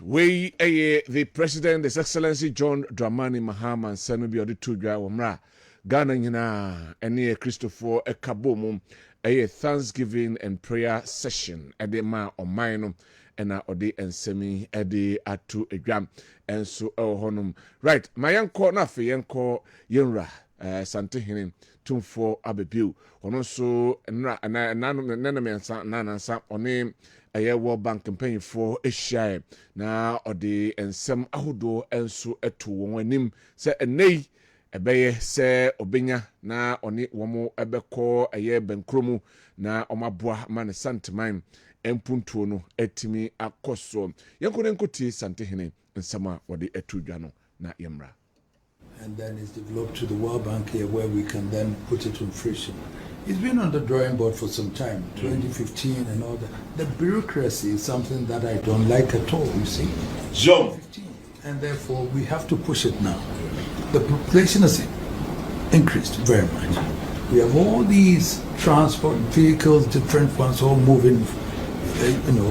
we the President, His Excellency John Dramani Mahama Nsanu bi odi tudwa womra Ghana nyina ene Christopher Ekabomum Thanksgiving and prayer session edema oman no ena odi ensemi edi atu edwam enso honum right mayanko na fe yanko yenra santehene tumfo abebiu ono so nanansa one World Bank campaign for Asia na odi ensem ahodo enso eto wonim se enei ebeye se obenya na oni womo ebeko benkromu na omaboa mane santeman empuntuo no etimi akoso yenkoti santehene nsama wodi etudwa no na yemra. And then it's developed to the World Bank here where we can then put it in fruition. It's been on the drawing board for some time, 2015 and all that. The bureaucracy is something that I don't like at all, you see. Sure. And therefore, we have to push it now. The population has increased very much. We have all these transport vehicles, different ones, all moving,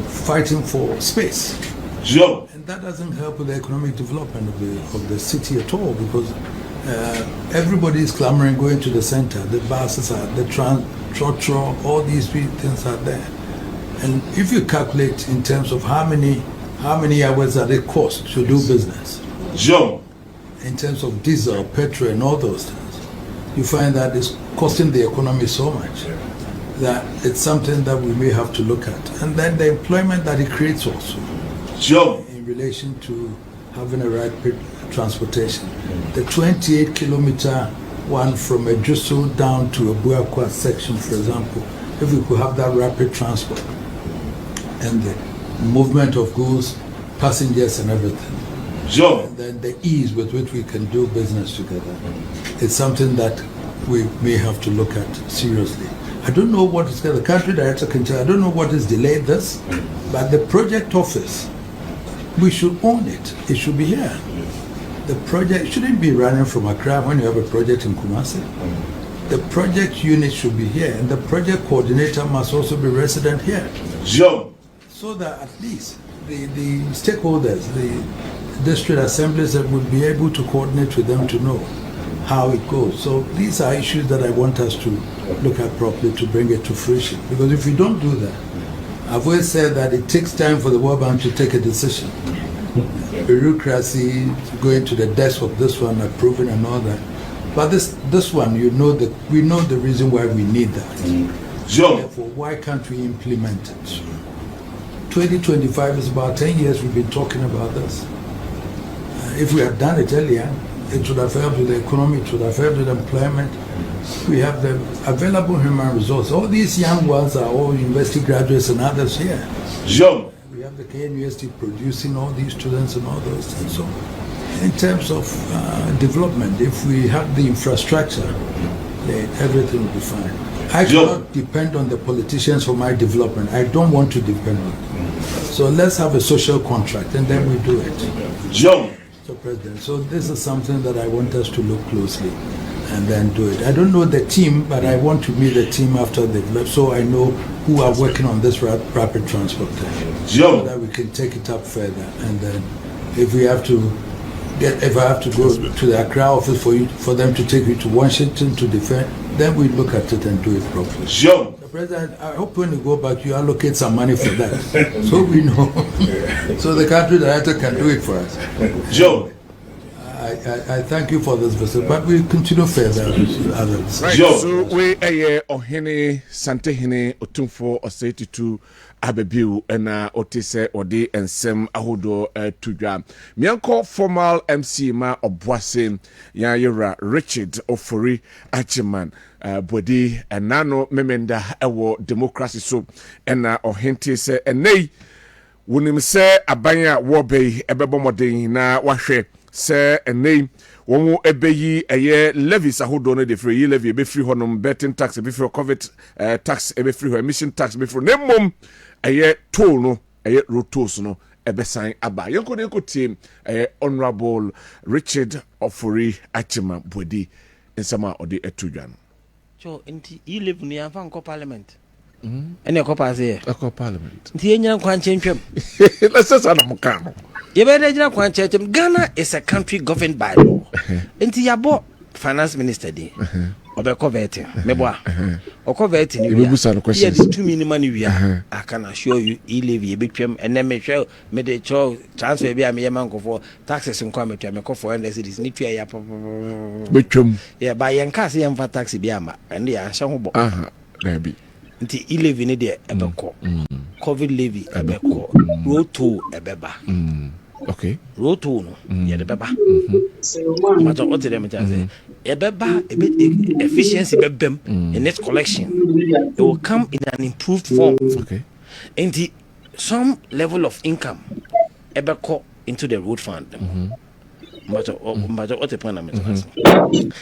fighting for space. Sure. And that doesn't help with the economic development of the city at all, because everybody is clamoring going to the center. The buses are, the trotro, all these things are there. And if you calculate in terms of how many hours are they cost to do business, sure, in terms of diesel, petrol, and all those things, you find that it's costing the economy so much that it's something that we may have to look at. And then the employment that it creates also, sure, in relation to having a rapid transportation. The 28-kilometer one from Ejusu down to a Buakwa section, for example, if we could have that rapid transport and the movement of goods, passengers and everything, sure, and then the ease with which we can do business together, it's something that we may have to look at seriously. I don't know what is the country director can tell. I don't know what has delayed this, but the project office, we should own it. It should be here. The project shouldn't be running from Accra when you have a project in Kumasi. The project unit should be here, and the project coordinator must also be resident here. Sure. So that at least the stakeholders, the district assemblies, that would be able to coordinate with them to know how it goes. So these are issues that I want us to look at properly to bring it to fruition. Because if we don't do that, I've always said that it takes time for the World Bank to take a decision. Bureaucracy, going to the desk of this one, approving and all that. But this one, we know the reason why we need that. Sure. Therefore, why can't we implement it? 2025 is about 10 years we've been talking about this. If we had done it earlier, it would have helped with the economy, it would have helped with employment. We have the available human resources. All these young ones are all university graduates and others here. Sure. We have the KNUST producing all these students and all those things. So, in terms of development, if we have the infrastructure, then everything will be fine. I cannot depend on the politicians for my development. I don't want to depend on them. So let's have a social contract and then we do it. Sure. So, President, so this is something that I want us to look closely and then do it. I don't know the team, but I want to meet the team after they've left so I know who are working on this rapid transport thing. Sure. So that we can take it up further. And then if I have to go to the Accra office for them to take you to Washington to defend, then we look at it and do it properly. Sure. President, I hope when you go back, you allocate some money for that, so we know, so the country director can do it for us. Sure. I thank you for this visit, but we continue further with others. Right. Sure. So we ohene santehene otumfo osetitu abebiu ena otise odi ensem ahodo tudwa mianko formal MC ma obwase ya yera Richard Ofori Achiman body enano memenda ewo democracy so ena ohente se enei wonim se abanya wobei ebebomoden na wahwe se enei womo ebeyi eye levies ahodo no de free levy be free honom betting tax be free covid tax be free emission tax be free nemom eye toll no eye road tolls no ebesan aba yenko team honorable Richard Ofori Achima Bodi nsama odi etudwa no cho enti e live ni afa nko parliament ene ko pass here ko parliament nti enya nkwa nchentwem let's say na mukano You better jina kwan church. Ghana is a country governed by law. Enti yabo finance minister di. Obe converting. Meboa. O converting ni You busa no questions. Yeah, the 2 minimum ni I can assure you e-levy between and then me show me the show transfer be am man go for taxes in kwame to me go for and cities ni tua ya betwam. Yeah, by yan case yan for tax bi ama and ya hye ho bo. There be. Nti e-levy ni de ebeko. COVID levy ebeko. Road toll ebeba. Okay. Road toll no ye de beba. But what them say ebeba efficiency bebem in net collection. It will come in an improved form. Okay. And some level of income ebeko into the road fund. But what the point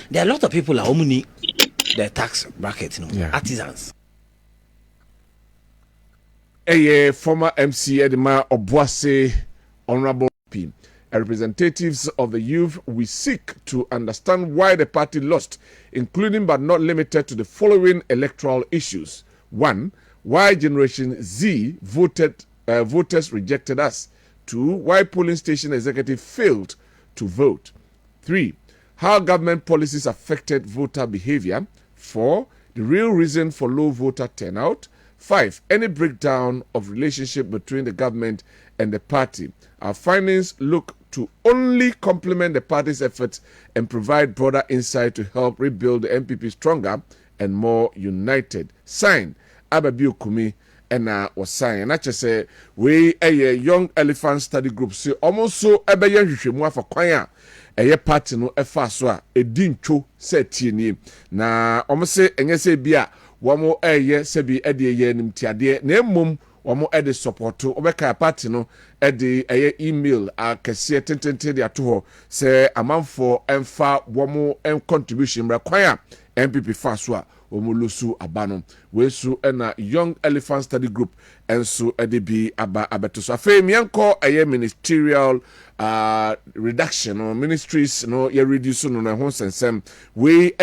there are a lot of people who need the tax bracket, artisans. A former MC Edema Obuase, Honorable P. Representatives of the youth, we seek to understand why the party lost, including but not limited to the following electoral issues. 1. Why Generation Z voters rejected us. 2. Why polling station executive failed to vote. 3. How government policies affected voter behavior. 4. The real reason for low voter turnout. 5. Any breakdown of relationship between the government and the party. Our findings look to only complement the party's efforts and provide broader insight to help rebuild the MPP stronger and more united. Signed, Ababi Okumi, and was signed. And I just say, we a young elephant study group, so almost so Abayan for choir. A party no efaswa a dincho set tini. Na almost say, and yes, bia. Wamo sebi ye nimtiade na emom wamo ede support obeka party no ede email akese tentente de ato ho se amanfo emfa wamo contribution mra kwan MPP faso a omulusu abano wesu na Young Elephant Study Group enso ede bi aba abeto so afa mienko ministerial reduction or ministries no ye reduce no na ho sensem we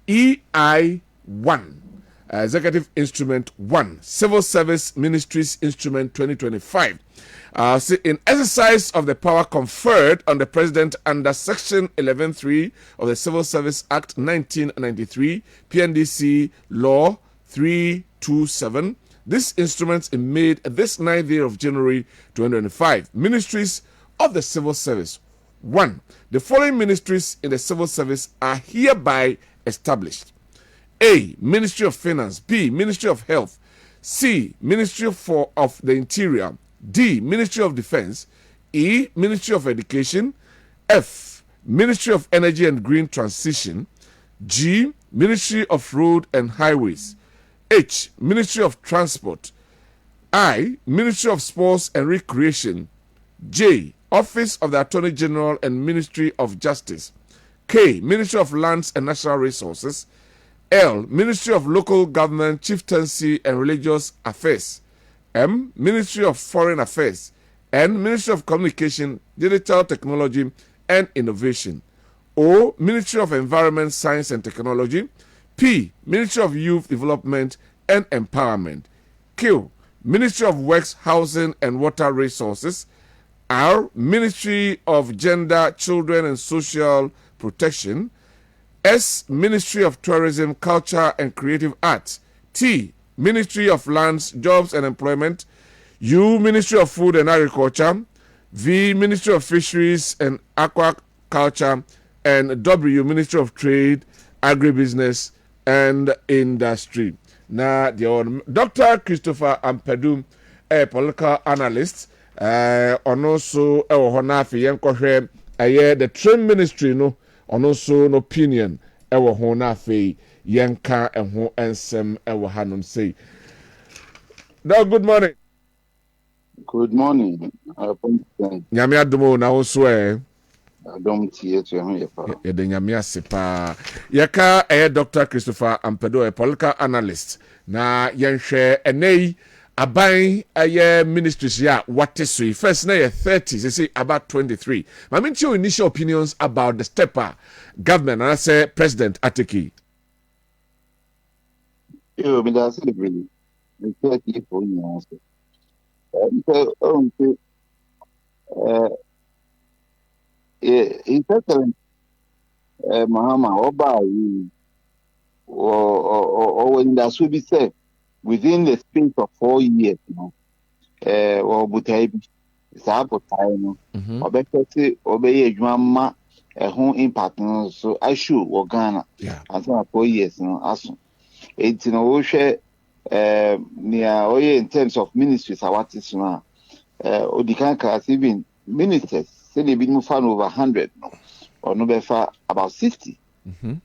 EI1 Executive Instrument 1, Civil Service Ministries Instrument 2025. In exercise of the power conferred on the President under Section 11.3 of the Civil Service Act 1993, PNDC Law 327, this instrument is made this 9th day of January 2025. Ministries of the Civil Service. 1. The following ministries in the Civil Service are hereby established. A. Ministry of Finance. B. Ministry of Health. C. Ministry of the Interior. D. Ministry of Defense. E. Ministry of Education. F. Ministry of Energy and Green Transition. G. Ministry of Road and Highways. H. Ministry of Transport. I. Ministry of Sports and Recreation. J. Office of the Attorney General and Ministry of Justice. K. Ministry of Lands and Natural Resources. L. Ministry of Local Government, Chieftaincy and Religious Affairs. M. Ministry of Foreign Affairs. N. Ministry of Communication, Digital Technology and Innovation. O. Ministry of Environment, Science and Technology. P. Ministry of Youth Development and Empowerment. Q. Ministry of Works, Housing and Water Resources. R. Ministry of Gender, Children and Social Protection. S. Ministry of Tourism, Culture and Creative Arts. T. Ministry of Lands, Jobs and Employment. U. Ministry of Food and Agriculture. V. Ministry of Fisheries and Aquaculture. And W. Ministry of Trade, Agribusiness and Industry. Now, Dr. Christopher Ampadu, a political analyst, on also a honafi yankohwe the Trade Ministry no on also an opinion ewo ho na afei yenka eho ensem ewo hanom say. Now, good morning. Good morning. Nyame adomo na wo so Adom tie to ho ye pa. Ye de nyame ase pa. Yeka Dr. Christopher Ampadu, a political analyst. Na yenhwe enei aban ministries ya what is so first na 30 say about 23. I mean your initial opinions about the stepper government and I say President Atiki. Yo me da say really. Me take it for you answer. His Excellency Mahama Oba or when that should be said within the space of 4 years, or Butaibi, Sabo Taino, or better obey a drama, a home impact, so I should or Ghana, and so 4 years, as it's in Osha near in terms of ministries, I want to know. Odikanka even ministers say they been moving over 100 or no better about 60.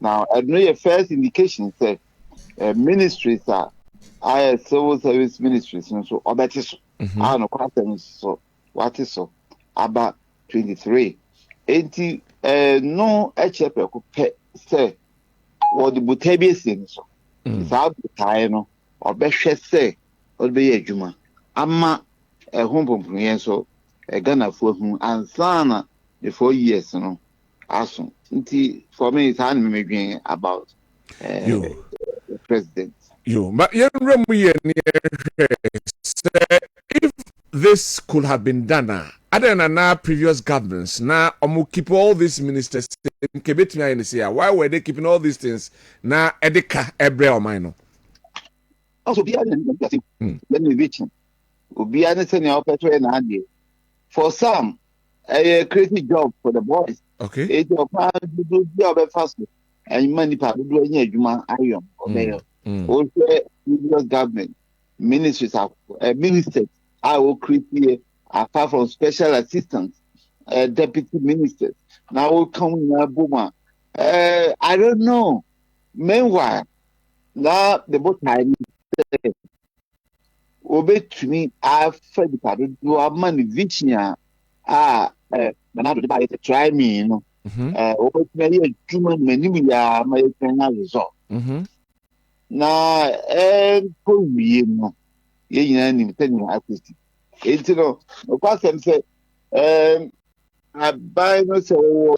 Now I know your first indication say ministries are civil service ministries so or better so I know questions so what is so about 23 80 no HF could say what the Butabi so it's out the time or better say or be a juma ama home pumping so Ghana for whom and sana the 4 years aso for me it's me about the president but if this could have been done other than our previous governments now keep all these ministers in Kebetimi why were they keeping all these things now edeka ebre or minor also be let me reach Obi anything for some a crazy job for the boys. Okay. It's your plan to do job fast and money part do any juma iron or mayor. Also previous government ministries are ministers I will create apart from special assistants, deputy ministers. Now will come in Boma. I don't know. Meanwhile, now the boat time Obe to me, I've fed the part do a money vision. Manado buy it try me, over a human many are my result. Now, for me, you telling artistic. It's of course, I'm saying, I buy no so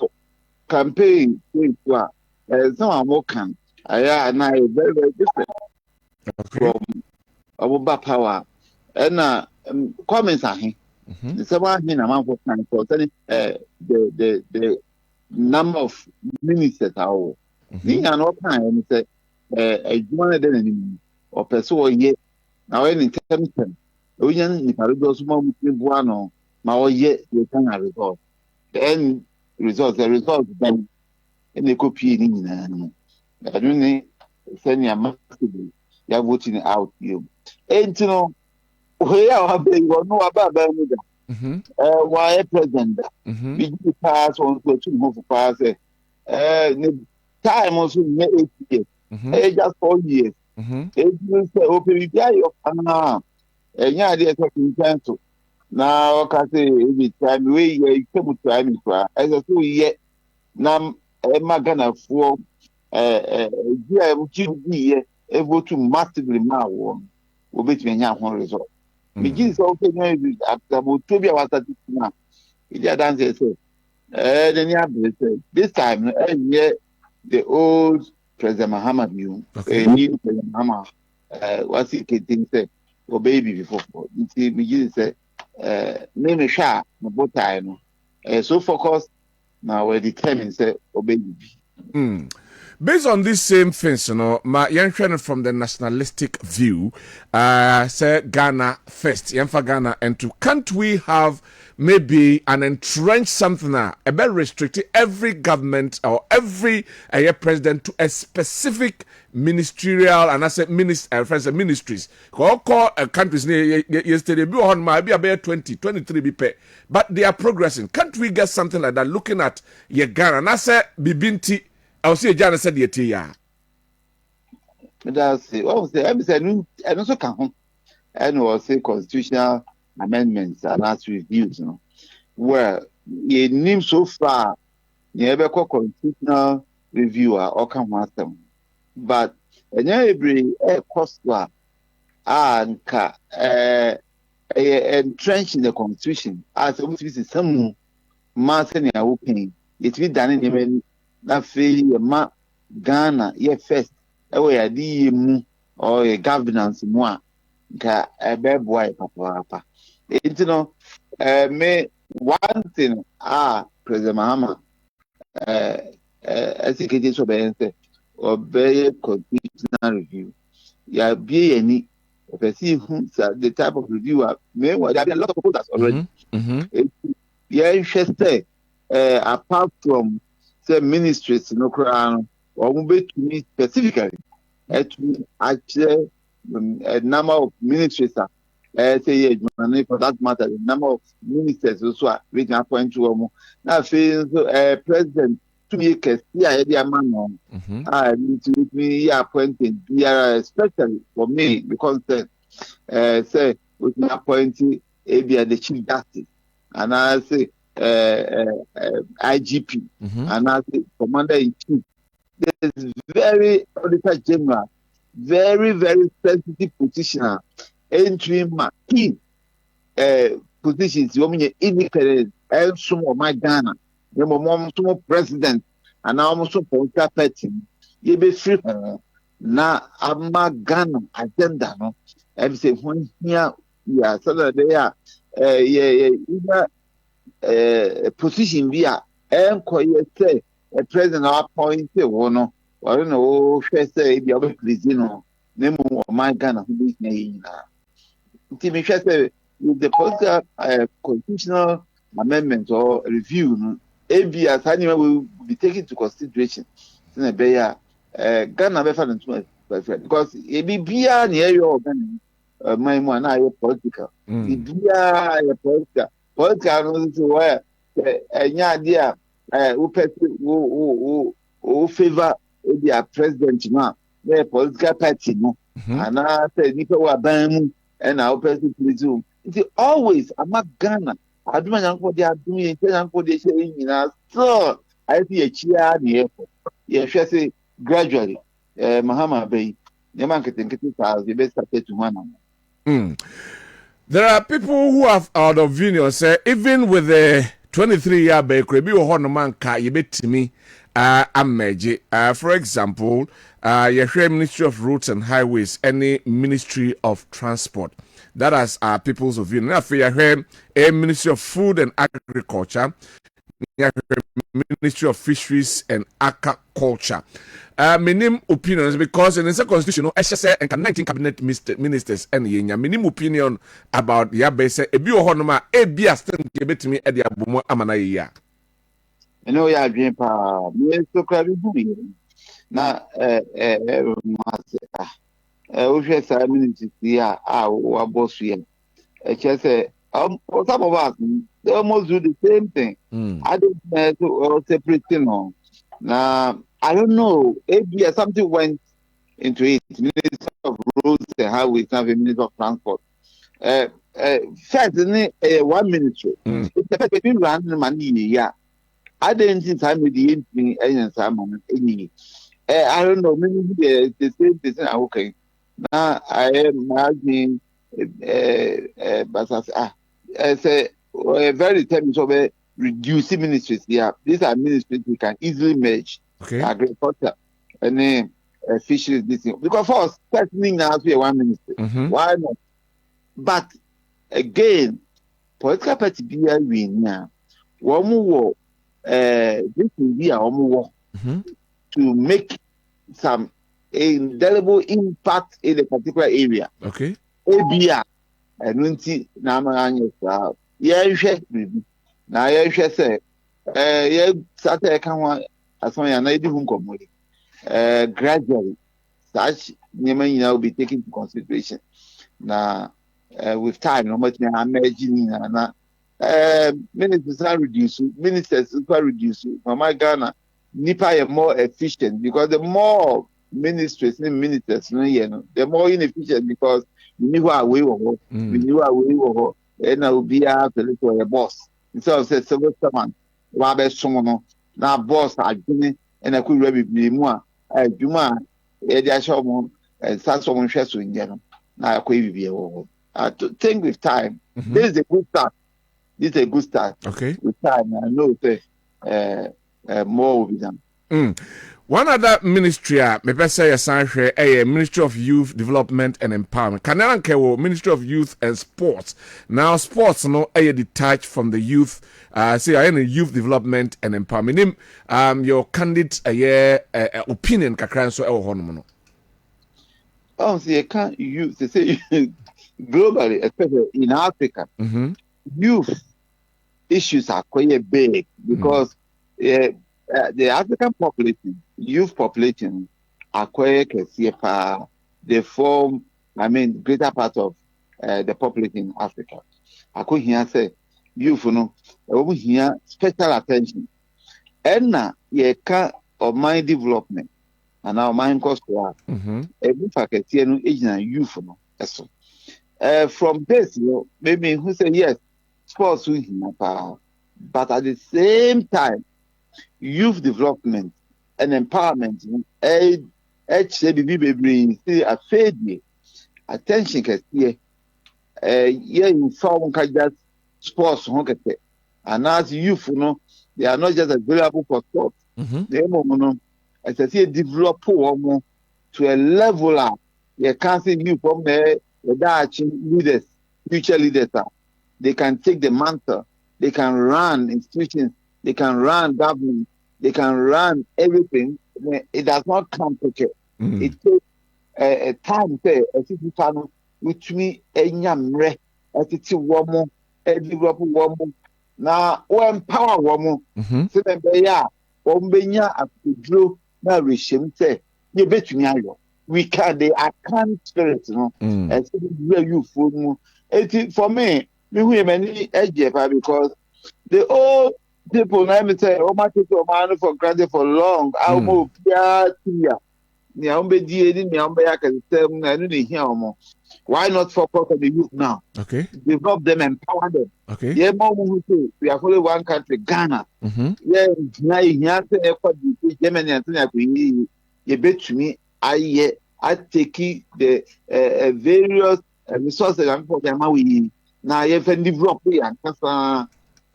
campaign, some more can. And I very, very different from Abuba power. And comments are here. Someone in a month of time for the number of ministers are being an open and say a human or person yet now any terms. We young Nicaragua small buano, my yet you can result. The end result, the result then in the copy in I don't know, send your massively. You're voting out you. And you know, we are no about why president? We do pass on to move pass. Time also 8 years. Just 4 years. It will say, open the and yeah, there's a cancel. Now, I can say, every time we come to time as a 2 year. Now, I'm gonna for able to massively now will be to one result. Begins okay after Tobia was at now. It dance this time the old President Muhammad new new President Muhammad was he getting say for baby before begins say name a sha no both time so focus now we're determined say obey. Based on these same things, my young friend from the nationalistic view, say Ghana first, Yamfa Ghana, and can't we have maybe an entrenched something about restricting every government or every president to a specific ministerial and I said ministries. Call countries yesterday be on my be about 20, 23 BP, but they are progressing. Can't we get something like that? Looking at Ghana, and I said Bibinti. I'll see Jana said the tea. That's it. What was the episode? And also come and was say constitutional amendments and last reviews, where you name so far, you ever call constitutional reviewer or come with them. But every cost and entrenched in the constitution as a some mass in your opinion. It's been done in na fe ma Ghana ye first we adi mu or a governance mu a ka ebe boy papa you know me one thing, President Mahama, executive surveillance or very constitutional review. Yeah, be any the type of review. Meanwhile, there have been a lot of proposals already. Yeah, interested. Apart from say ministries, or to me specifically, to actually a number of ministries. Say for that matter, the number of ministers also we can appoint to now president to be a man to be appointed, especially for me, because say we can appoint the chief justice, and I say IGP, and I say commander in chief. There is very auditor general, very, very sensitive position. Entry key positions, you mean independent, and some of my Ghana, the mom, some president, and almost political party. You be free now. I'm Ghana agenda, no. And say, when here, yeah, so that they are, position via, and say, a president appointed one, or I don't know, say, the other please, name of my Ghana, who is name. With the political constitutional amendment or review, ABS anyway will be taken into consideration. Ghana because ABBA near your my one eye political. Political where any idea who favor the president now, the political party, and I say, Nico Wabam. And our person presume it's always I'm not Ghana. I do not know they are doing they saying so I see a chair near yeah, she say gradually Mahama Bay, the marketing the best started to one. There are people who have out of opinion say even with the 23-year bakery, be a man ka you bet me amaji. For example, your Ministry of Roads and Highways, any Ministry of Transport. That is our people's opinion. Now, for your Ministry of Food and Agriculture, Ministry of Fisheries and Aquaculture. Minim opinions because in the constitution, SHS and 19 cabinet ministers and yenya minim opinion about yabese ebi ohonoma ebi astem gebet me e dia bomo amana ya. No ya adwen pa me so kra bi bu na o hwe sa ministry ya wa boss ya e che say some of us they almost do the same thing. I don't know separating no na I don't know if something went into it. Minister of Roads and Highways, have a Minister of Transport. First, one ministry. It's the fact that run money in a year. I didn't think time with the any. I don't know, maybe the same person. Okay. Now I am marking, but I say, very terms of reducing ministries here. These are ministries we can easily merge. Okay. Agriculture and then fisheries this thing. Because first, thing now to be one ministry. Why not? But again, political party be a winner. One more this will be our more to make some indelible impact in a particular area. Okay. ABA and Namanya now you say Saturday come as my gradually, such Yemen will be taken into consideration. Now, with time, no much I'm imagining ministers are reducing, ministers are reducing. For my Ghana, NIPA are more efficient because the more ministers and ministers, they're more inefficient because we knew our way over, and I will be a boss. Instead of saying, someone, now boss, I didn't. And I could really be more. Juma, I saw and someone shares in general. Now I could be able to think with time. This is a good start. This is a good start. Okay. With time, I know that more will be done. One other ministry, maybe say a Ministry of Youth Development and Empowerment. Kanaran Kewo, Ministry of Youth and Sports. Now, sports no a detached from the youth. Say I in youth development and empowerment. Your candid opinion kakran so ewo hono no. Oh, see, you can't use to say globally, especially in Africa. Youth issues are quite big because the African population, youth population, are quite they form, greater part of the population in Africa. I could hear say youth, over here special attention. And now you can't of mind development and our mind cost to us. Every faculty no age and youth so. From this, maybe who say yes, sports with him, but at the same time, youth development and empowerment, HCBB, a failure, attention, in some just sports, and as youth, they are not just available for sports. They as I say, develop to a level up. You can't see you from there. The leaders, future leaders, they can take the mantle, they can run institutions, they can run government, they can run everything. It does not complicate. It takes a time to which me a yamre, a titi woman, a develop woman. Now, empower woman. So then, Ombenya Drew, now regime say, you bet me. We can, they are kind spirits, and so where you for me, we many because the old people never say, oh, my people man for granted for long. I'll move here. Why not focus on the youth now? Okay. Develop them, empower them. Okay. Yeah, we are only one country, Ghana. Yeah, Germany and you bet to me. I take the various resources and for them we now you can develop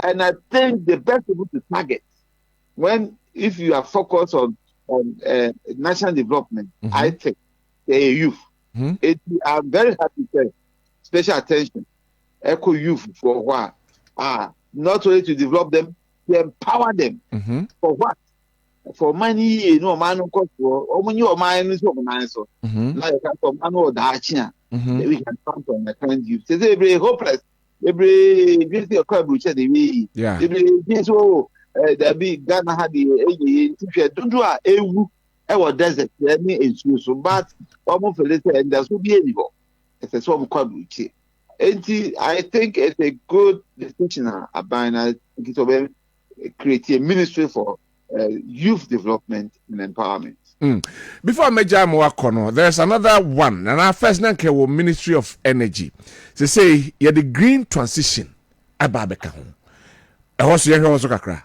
and I think the best people to target if you are focused on national development, I think the youth. I'm very happy to say special attention, echo youth for what? Not only to develop them, to empower them for what? For money, man, cost for money or mine is organized. Like a man or Dachia, we can count on the kind youth. They very hopeless. Every beauty of crowd which they be. Yeah. The big Ghana had the don't do a desert, let me excuse so bad, almost for later, and there's will be any more. It's a sort of crowd which I think it's a good decision. Create a ministry for youth development and empowerment. Before Major Mwakono, there's another one, and our first name will Ministry of Energy. They say you're the green transition. Ababeka home. I was here also kakra.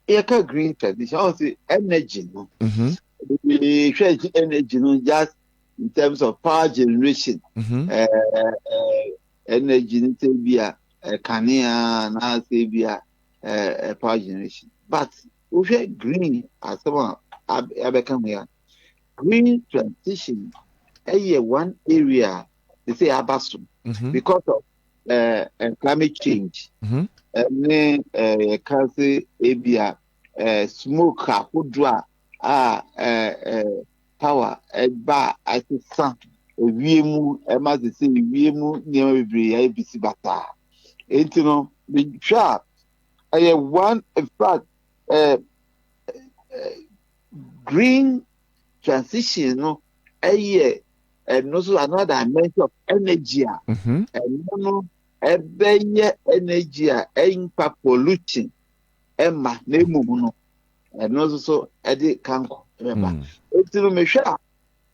Eka green transition. I say energy. We share energy, just in terms of power generation. Energy, Kania, na Sabia. Power generation, but we green as someone I become here. Green transition, one area they say Abasum because of climate change. And then cancer, abia, smoke, hudra, power, bar, I say sun, viemu, must say viemu, near ABC bata. We sharp. One, in fact, green transition, and also another dimension of energy, and energy, impact pollution, Emma, Nemu, and also Eddie Kanko. Remember, it's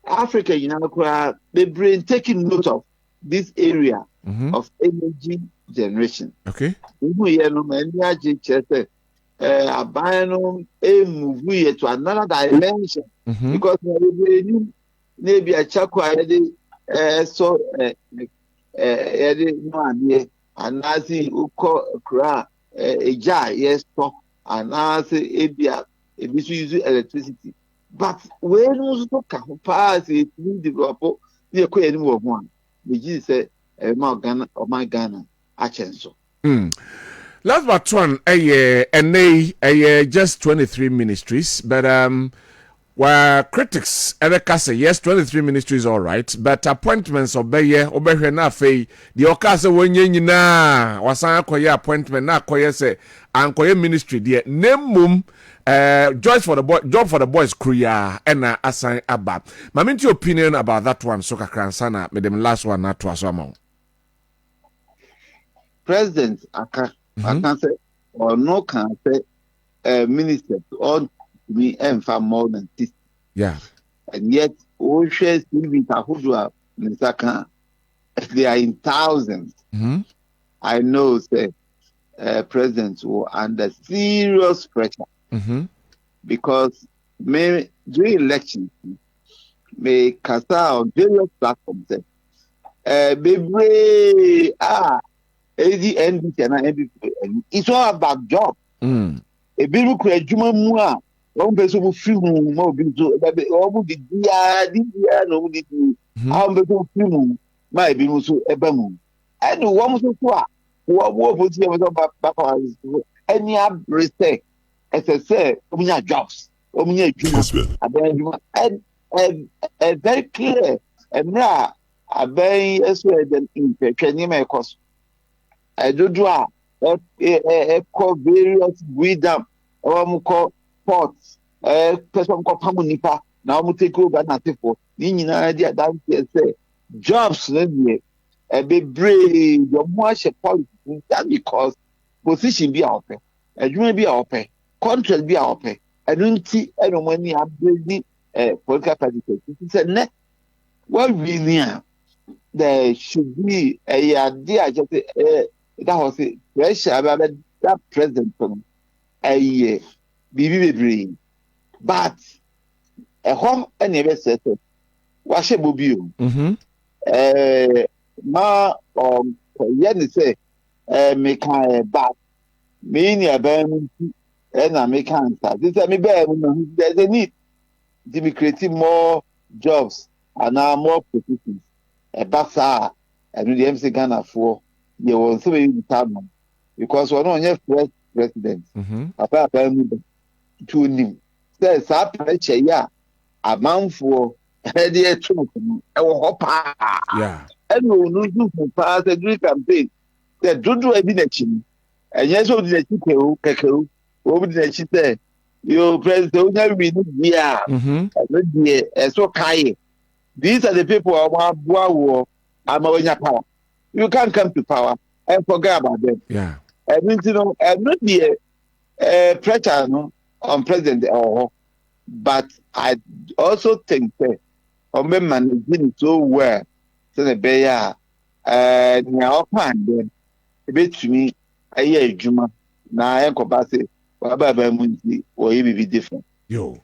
Africa, the brain taking note of this area of energy generation. Okay. Move to another dimension because maybe a chakwa so and as uko kra eja yes to and as ebia ebi so use electricity but when no so ka ho pass it need develop the ekọ ani wo ho a we ji say my Ghana achenso. Last but one, just 23 ministries, but where critics ever say yes, 23 ministries all right, but appointments obey na fe the okase wonye na wasan akoye appointment na akoye say ankoye ministry there name mum job for the boys crew and assign aba. Maminti opinion about that one so kakran sana me dem last one na to aso amount. President aka say or no can say minister or me for more than 60. Yeah. And yet all shares in Tahudua they are in thousands. I know say presidents were under serious pressure because during elections may Kasa on various platforms say baby ADNB and NDP it's all about job. A bill create Juma Mua, one person who feel more beautiful, but almost the dia no did how people feel my bill so ebamu. And one so far, what was here any respect as I say, jobs, and very clear and now a very than in cost. I do draw. Call various freedom call ports person call pamunipa now we take over natifo idea that say jobs be brave your more policy that because position be out there adwuma be out there contract be out there don't see any money upgrading political party said net what really there should be a idea just that was it. That president a year, be but a home and never said, wash a bobby. Yen say, make a bat, meaning a band, and I make answer. This is me, there's a need to be creating more jobs and now more positions. A bassa and the MC Ghana for. There was so many departments because we're not only first president. Apart from two him, there's a pressure, yeah, a man for heady truth. Yeah, and we will do for pass a great campaign. That don't do a bination. And yes, what did you what did you say? Your president never been here. And so Kai. These are the people who are war. I'm a power. You can't come to power and forget about them. Yeah. And not the pressure on president but I also think that man is so well so the bear now then a bit to me a year Juma now I am capacity or be different. Yo.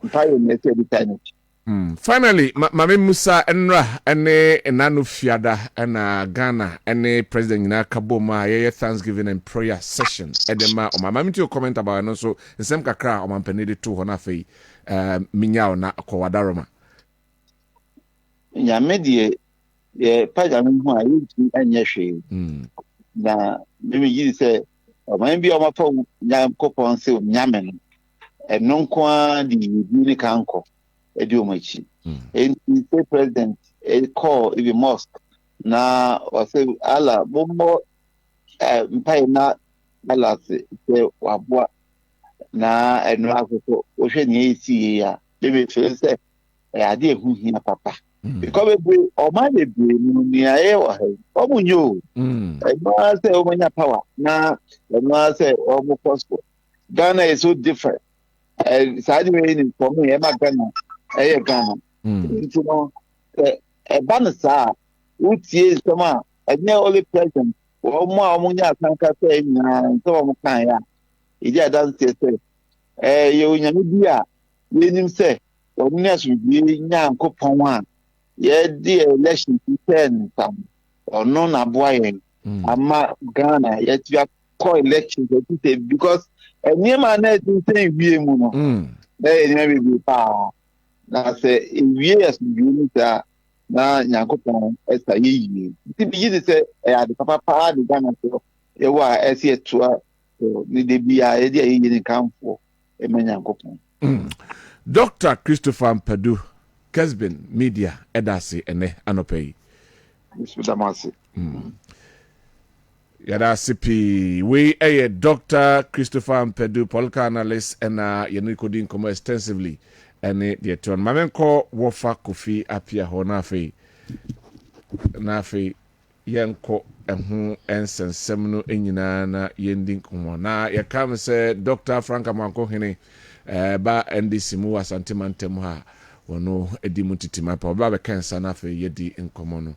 Finally, Mame Musa Enra ene enanu fiada ena Ghana ene President Nyina Kaboma ye Thanksgiving and prayer session edema o mama mi comment about no so nsem kakra o mampani de to ho na fei minya na akwadaroma nyame de ye pagame ho a yinti anye hwe na me yi se o man bi o mafa nyam kopon se nyame no eno nko di ni kanko Ediomachi. And the president call even mosque na or say Allah bombo mpay na Allah se wabwa na eno akoko o hwe ne esi ya be feel say ade ehu hia papa because we o ma le bi nu ni aye o he o munyo ma say o manya power na ma say o mo possible Ghana is so different side way in for me e ma Ghana Ghana. You know, a banasa, which is some only present, or more among your canker saying, and so kind. It doesn't say, you Namibia, you say, or next will be young coupon one. Yet, the election to 10 some, or none abuayen, ama Ghana, yet you are call elections because a near man is saying, Maybe be pa. Now say years you na Yankopon as a ye. The beginning say, the papa, the Ghana, you are as yet to the be idea in come for a man Yankopon. Dr. Christopher Padu, Kessben Media, Edasi, and Anopay. Yada CP, we a Dr. Christopher Padu, political analyst, and Yanikudin come extensively. And the turn. Mamenko Wofa Kofi Apia Honafe. Nafe Yanko and Semino Enyina Yending Kumona. Ya come say Dr. Frank Amanko Hene ba NDC mu asantemantem ha wono edimutitima pa ba be kansa na fe yedi nkomono.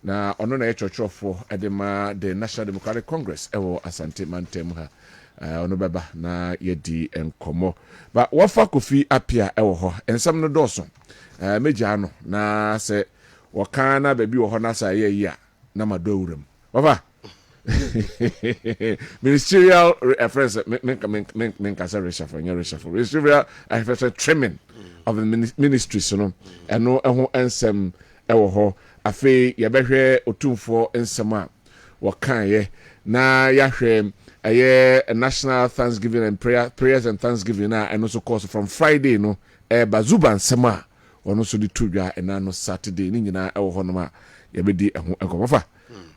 Na ono na echochofo edema the National Democratic Congress ewo asantemantem ha. Ono beba na yedi nkomo ba wafa Kofi Apia ewo ho ensam no doso meja no na se wakana baby wo ho na sa ye ya na madowuram wafa ministerial affairs ministerial affairs trimming of the ministry so no eno eho ensem ewo ho afi ye behwe otumfo ensem a wakan ye na yahwe a national Thanksgiving and prayers and Thanksgiving and also course from Friday no bazuban sema ono so di tudwa and no Saturday ni nyina e wo hono ma ye bedi eho enkomofa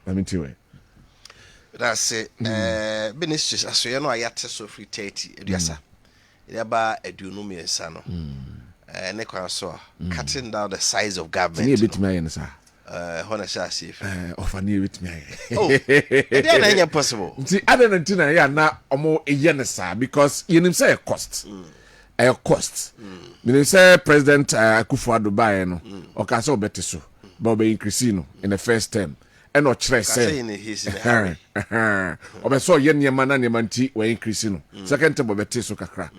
na mintiwe that's it ministries asoye no ayate so free 30 eduasa yaba eduonu miensa no ne kwa so cutting down the size of government ni bit me ayen sa hona sha safe ofani bit me ayen oh it ain't possible nti adanantina ya na omo eye sa because yenim say cost cost meaning say President Akufo-Addo bae no o ka say obete so but be increase no in the first term and no chere say obeso ye niema na niema nti we increase no second term obete so kakra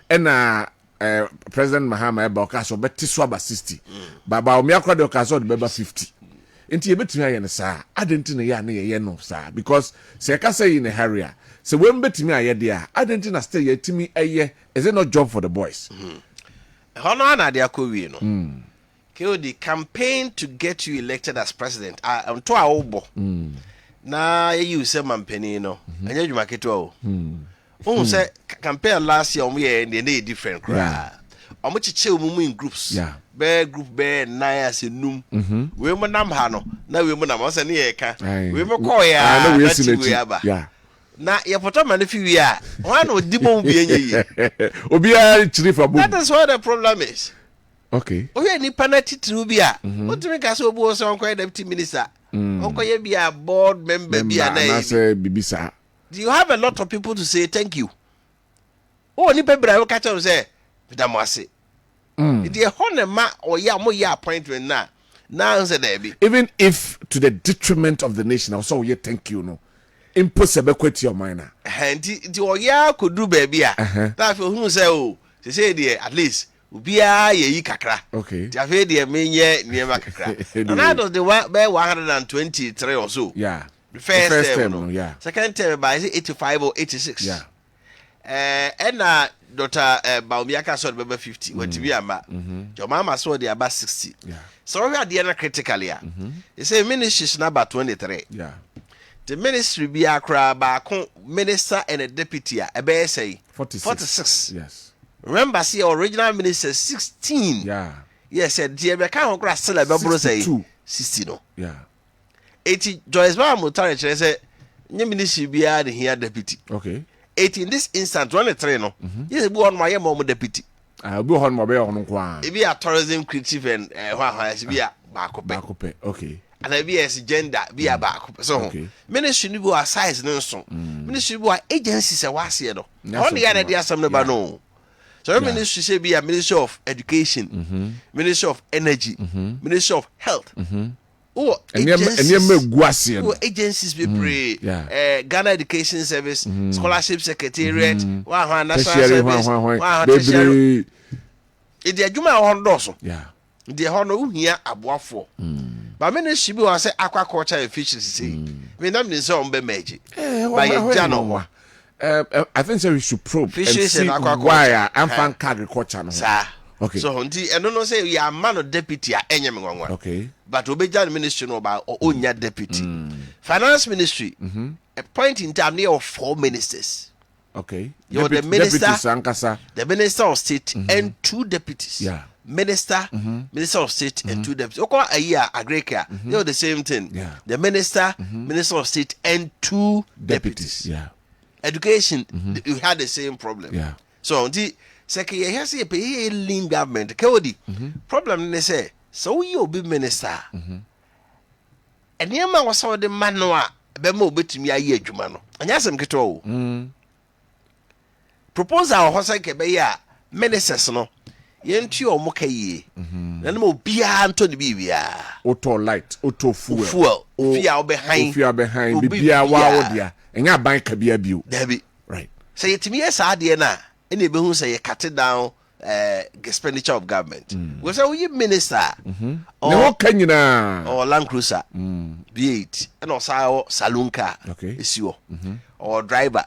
and President Mahama eba o ka say obete so aba 60 baba omi akra de o ka say obete 50 nti yebetumi aye sa adentina ya na ye no sa because se ka say in a hurry se we betumi aye dia adentina stay yetimi aye is it not job for the boys hono na de akowie no the campaign to get you elected as president to awobo na you say mampani no anya dwuma keto o say campaign last year we dey different cry omo chiche omumu in groups be group be nine as enum we mo nam ha no na we mo nam o say na ye ka we mo call ya na we see we aba na ye photo man fi wi a one o dibo bi enye obi a chiri for boom. That is what the problem is. Okay. Oh yeah, ni panati true a. What do you make so bo so onko deputy minister? Onko ye be a board member be na say bibisa. Do you have a lot of people to say thank you? Oh ni pebra we catch am say bidamwase. It dey honema or ya mo ya appointment na say there be. Even if to the detriment of the nation, also ye thank you no. Impossible quit your mind. And the oya could do baby. That for who say oh, they say there at least ubia ye kakra. Okay. Jafe there menye niema kakra. And that was the one by 123 or so. Yeah. The first term, no, yeah. Second term by 85 or 86. Yeah. And Dr. Baumiaka saw the 50. What to be ama. Your mama saw the about 60. Yeah. So we are the critically. They say ministry number 23. Yeah. The ministry be akra ba minister and a deputy a say 46. Yes. Remember see original minister 16. Yeah. Yes, said the be kan okra still be say 60 no. Yeah. 80 Joyce ba mutare chere say nye ministry be a the here deputy. Okay. 80 in this instant 23 no. Yes be on my mom deputy. Be on my be on kwa. E be a tourism creative and be a bakope. Okay. And I be as gender be a back so ministry ni bo size no so ministry bo agencies e was here no only the idea some no no so ministry say be a ministry of education ministry of energy ministry of health agencies be pray Ghana Education Service Scholarship Secretariat National Service tertiary e dey adwuma hondo so dey hono uhia aboafo but ministry bi wan say aquaculture and fisheries say me nam ni say on be meji by jano I think so we should probe Fisheries and see and aquaculture. why I'm fan agriculture no. Sir. Okay. So unti eno no say we are man of deputy a enye me ngwa. Okay. But obeja ministry no ba onya deputy. Finance ministry. A point in time there are 4 ministers. Okay. You're the minister, Sankasa. the minister of state and 2 deputies. Yeah. Minister, minister of state and 2 deputies. Okay, a year agrika. You're the same thing. Yeah. The minister, minister of state and 2 deputies. Yeah. Education, you had the same problem. Yeah. So the second year has a pay lean government. Kodi problem they say so you be minister. And your man was the manual bemo betimi aye adwuma no. Anya sem keto o. Proposal ho say ke be ya ministers no. Yentu omo kaye. Na no bia nto ne bibia. Auto light, auto fuel. Fuel. Ofia behind. Ofia behind bibia wa wodia. Enya ban ka bia biu. Dabi. Right. Say yetimi yes ade na. Ene be hu say you cut down expenditure of government. We say we minister Ne ho kanyina. or Land Cruiser V8 and also saloon car Okay. issue or driver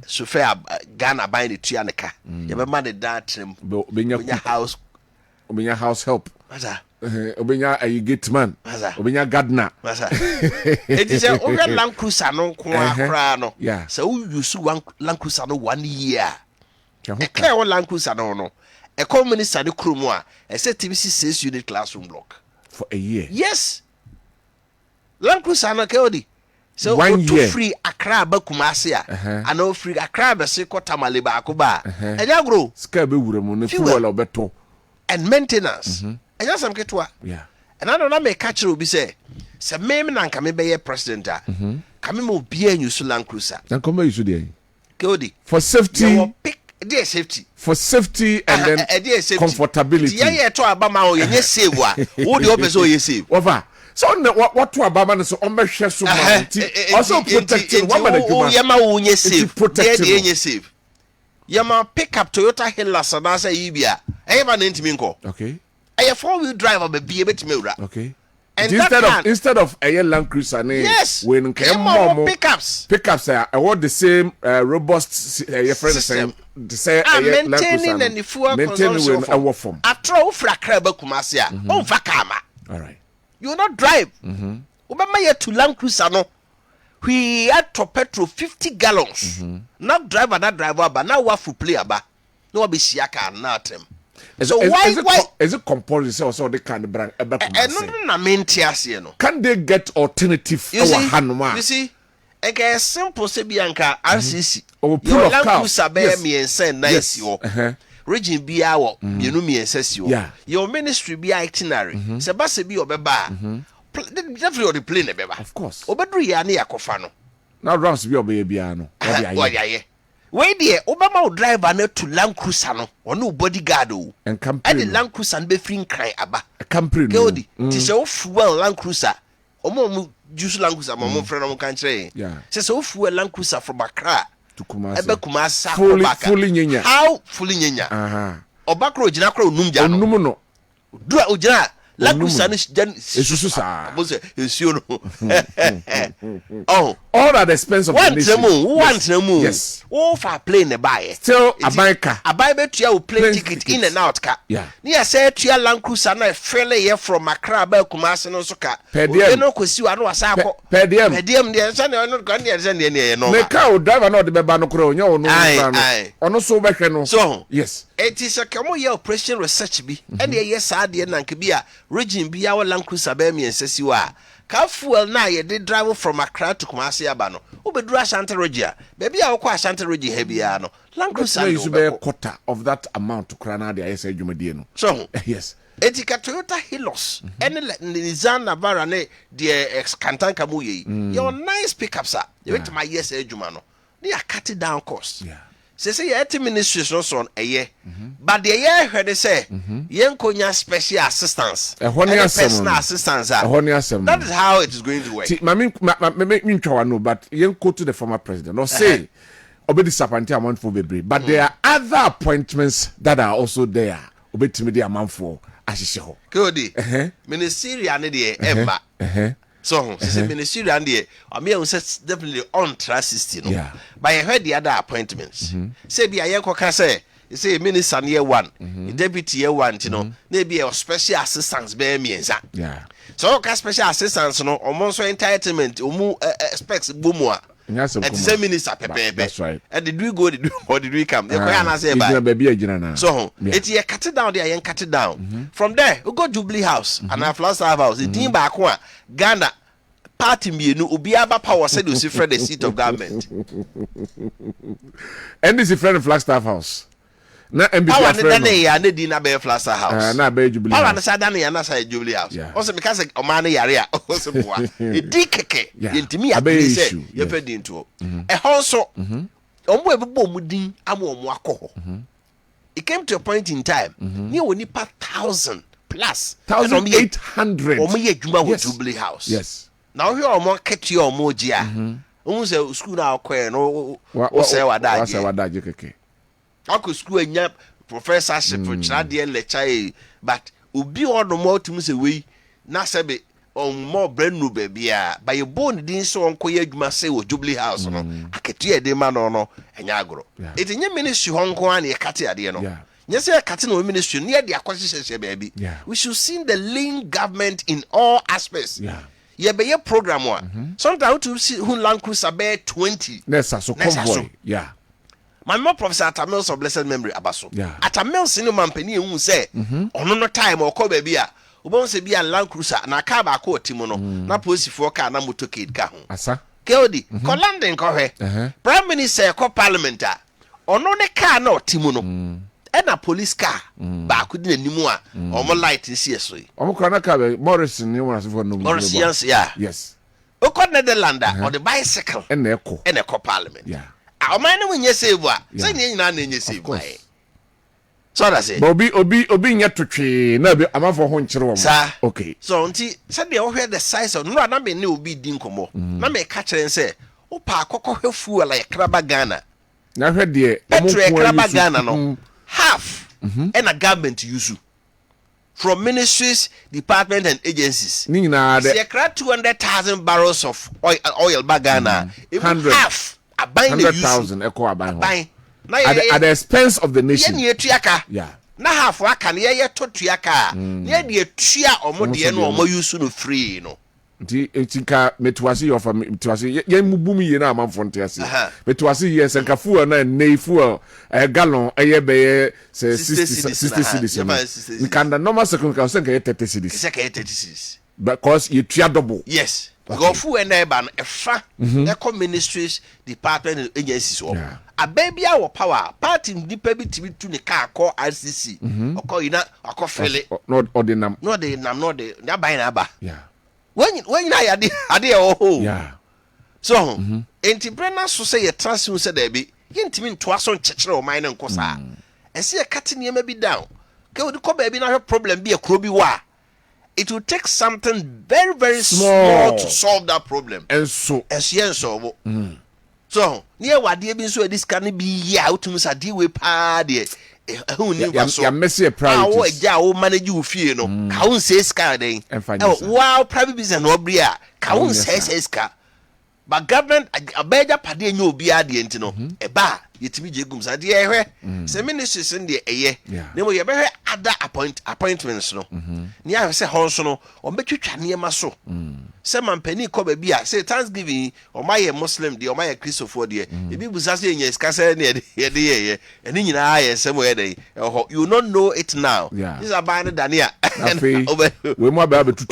chauffeur Ghana buying the tua ne car. You be man that trim Obenya house house help. masa Obenya a gate man. Masa. Obenya gardener. masa it is a Land Cruiser no kwa kra no. Yeah. So we use one Land Cruiser no 1 year. Ka E clear one Land Cruiser no. A common minister the crew mo a set TBC 6 unit classroom block. for a year. Yes. Land Cruiser na Kodi. So 1 year. free Accra ba Kumasi a. I know free Accra ba se ko Tamale ba ko ba. Enya grow Ska be wure mu ne Fuel. fuel obeto. and maintenance. Enya sam ketwa. Yeah. And I don't know me catch obi say me na nka me be ye president a. Ka me mo bia nyusu Land Cruiser. Then come you should there. Kodi. For safety. You will pick there safety. For safety and then comfortability. Yeah to abama o ye save wa. Wo de opeso ye save. Over. So what to ababa no so on be hwe so ma. Also protecting one man adwuma. Yama wo nye save. protecting Ye nye save. Yama pick up Toyota Hilux and say yibia. E ba na ntimi nko. Okay. E 4-wheel driver be bia betimi wura. Okay. And Instead of a Land Cruiser ne yes, when more pickups I want the same robust system. The same maintaining and the fuel consumption from. After all Fracra Kumasi on Vakama. All right. You will not drive. Obama yet to Land Cruiser no. We had to petrol 50 gallons. Not driver but now what for play about. No be siaka na them. So why is it compulsory also they can brand no maintias no. Can they get alternative you see a simple say bianca RCC or pull of cow me and send nice yo region be our you know me and yeah your ministry be itinerary se base bi obeba definitely the plane beba of course obedru ya na yakofa no now rounds be obia no where the Obama driver na to Land Cruiser no or no bodyguard o and company the Land Cruiser be free cry aba company Kodi ti say fuel Land Cruiser omo use Land Cruiser mo friend am kan kire say fuel Land Cruiser from Accra to Kumasi ebe Kumasi fully nyenya how fully nyenya obakro ogina kro onumja no onum no dura ogina Land Cruiser no esusu sa mo say esio no oh all at the expense of the nation. Yes. Oh, for plane buy still a biker. A buy bet you plane ticket in and out car. Yeah. Near say to your Land Cruiser na fairly here from Accra ba Kumasi no so car. Per diem. No kwesi wa no asako. Per diem. Per diem dey say no kan dey say no. Me car driver no de be ba no kro onye onu no. Ono so be hwe no. So yes. It is a kamo ye operation research bi. And dey yes ade na nke bi a region bi a Land Cruiser ba mi ensesi wa. Ka fuel na ye dey drive from Accra to Kumasi aba no. Obedru Ashanti Rogia. Baby a okwa Ashanti Rogia hebia no. Land Cruiser is be a quarter of that amount to krana de ayese dwumadie no. So yes. Etika Toyota Hilux ene Nissan Navara ne de Kantanka mu ye. Your nice pickups are. You went to my yes adwuma no. They are cutting down costs. Yeah. Say your administration so on a year. But the year heard they say yenkonya special assistance. Personal assistance. That is how it is going to work. See, me but yenko to the former president. Or say obe disappointed amount for bebre. But there are other appointments that are also there. Obe timidi amount for ashisho. Kodi. Ministerial ne de emba. So say ministry and the me say definitely on trust system no. But I heard the other appointments. Say be ayen koka say say minister year 1, deputy year 1 you know, maybe a special assistants be mienza. Yeah. So ka special assistants no almost entitlement omu specs bomua. And the same minister pepe. That's right. And did we go or did we come? The question say by. So it's a cut it down there and cut it down. From there we go Jubilee House and our Flagstaff House. The team back one Ghana party me no Obiaba power said you see the seat of government. And this is friend of Flagstaff House. Na MBP power friend. Ne ya ne di na be Flagstaff House. Na be Jubilee. Power na sada na ya na say Jubilee House. Also because o man yare a also boa. E di keke. Yentimi ya be say ye fe di nto. E honso omo ebebo omudin ama omo akọ. It came to a point in time near we nipa 1,000 plus 1,800 omo ye djuma wo Jubilee House. Yes. Now here omo keti omo gia. Omo say school na akọ no o say wadaje keke. Ako school enya professorship for chade lecture but obi ono mo tum say we na sebe on more brand new baby by your bone din so onko ye adwuma say wo Jubilee House no aketu e de ma no enya agro it nye ministry honko an ye kate ade no nye say kate no ministry ne de akwahye baby we should see the lean government in all aspects ye be ye program one sometimes to see who land cruiser be 20 nessa so convoy my mom Professor Atamils of blessed memory abaso. Atamils in mampeni ehun say ono no time okọ baby a obon se bia Land Cruiser na car ba ko timo no na police for car na motorcade ka ho. Asa. Keodi ko London ko hwe. Prime Minister ko parliament a ono ne car na otimo no. E na police car ba ko di nanimu a omo light nsi eso yi. Omo ko na car Morrison ni won asefo no. Morrison yeah. Yes. Oko Netherlands or the bicycle. E na eko parliament. Yeah. Amana munye save a say ne nyina na enye save mai so that say obi nya totwe na be amafo ho nkyere wo okay so nti say de wo hwe the size of no na me ne obi di nkomo na me ka kire say wo pa akokọ hwefu ala yakraba Ghana na hwe de yakraba Ghana no half and a government use from ministries, departments and agencies. Ni nyina de 200,000 barrels of oil bagana half a 100,000 echo aban. At the expense of the nation. Yeah. Na half waka na ye to tuaka. Na de tua omo de no omo use no free no. Nti ka metwase of metwase ye mubumi ye na amamfo ntiase. Metwase ye senkafu na neifu gallon eye be 60 cedis. Nkanda normal second ka senka 30 cedis. Senka 30 cedis. Because you tua double. Yes. Go fu and eba no efa eco ministries department and agencies wo a baby our power party nipa bi tibi tu ne car call RCC okọ ina akọ fele no ordinam no de nam no de na ban na aba yeah when na ya de ade ho yeah so entrepreneur so say ye transfer say there be yentimi ntoa so nchekere o man nko sa ese ye kate niema bi down ke odi ko ba bi na problem bi e kro bi wa. It will take something very, very small to solve that problem. And so, so, near what dear been so this can be out to Mr. D. We party. Who knew so messy priorities? How manage you fear no? How says Scarday? Wow, private business no bria. How says Scar? But government a better party no be adient no. A bar, yet me jigums idea. Some ministers in the air. Then we have other appointments no. Near say Honsono or make you near maso. Some penny cover beer, say Thanksgiving or my Muslim, the or my Christopher dear. If you was asking yes, Cassa near the year, and in your eye somewhere they you don't know it now. Yeah, this is a band Dania. We more be able to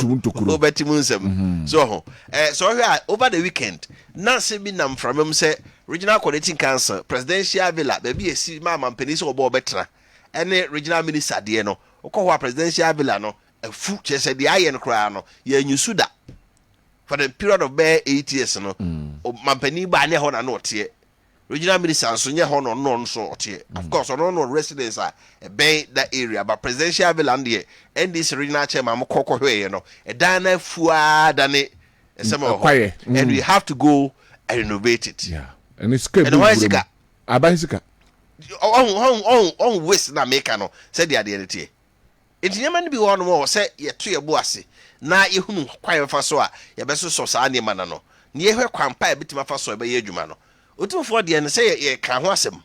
over Timunsem. So here over the weekend, Nancy Binam from him say regional coordinating council, presidential villa, baby, see Mamma Penis or Bob Betra, and the regional minister, Diano, or presidential villa, no, a foot chest at the iron crown, ye knew Suda for the period of bare 8 years, no, or Mampeni by near Hona not here. Regional minister, so near Hona non sort here. Of course, on no residents are a bay that area, but presidential villa and this regional chairman, Coco, you know, a dana fua than it, and we have to go and renovate it. Yeah. And it's good. And why is it? Abasika. On waste na make no said the identity. enti nyama no bi wɔ no mo sɛ yɛto yɛ bo ase na yɛhunu kwan fa so a yɛbɛso so saa nneɛma na no ne yɛhwɛ kwan pa ɛbɛtuma fa so ɛbɛyɛ adwuma no otumfoɔ deɛ no sɛ yɛ ka ho asɛm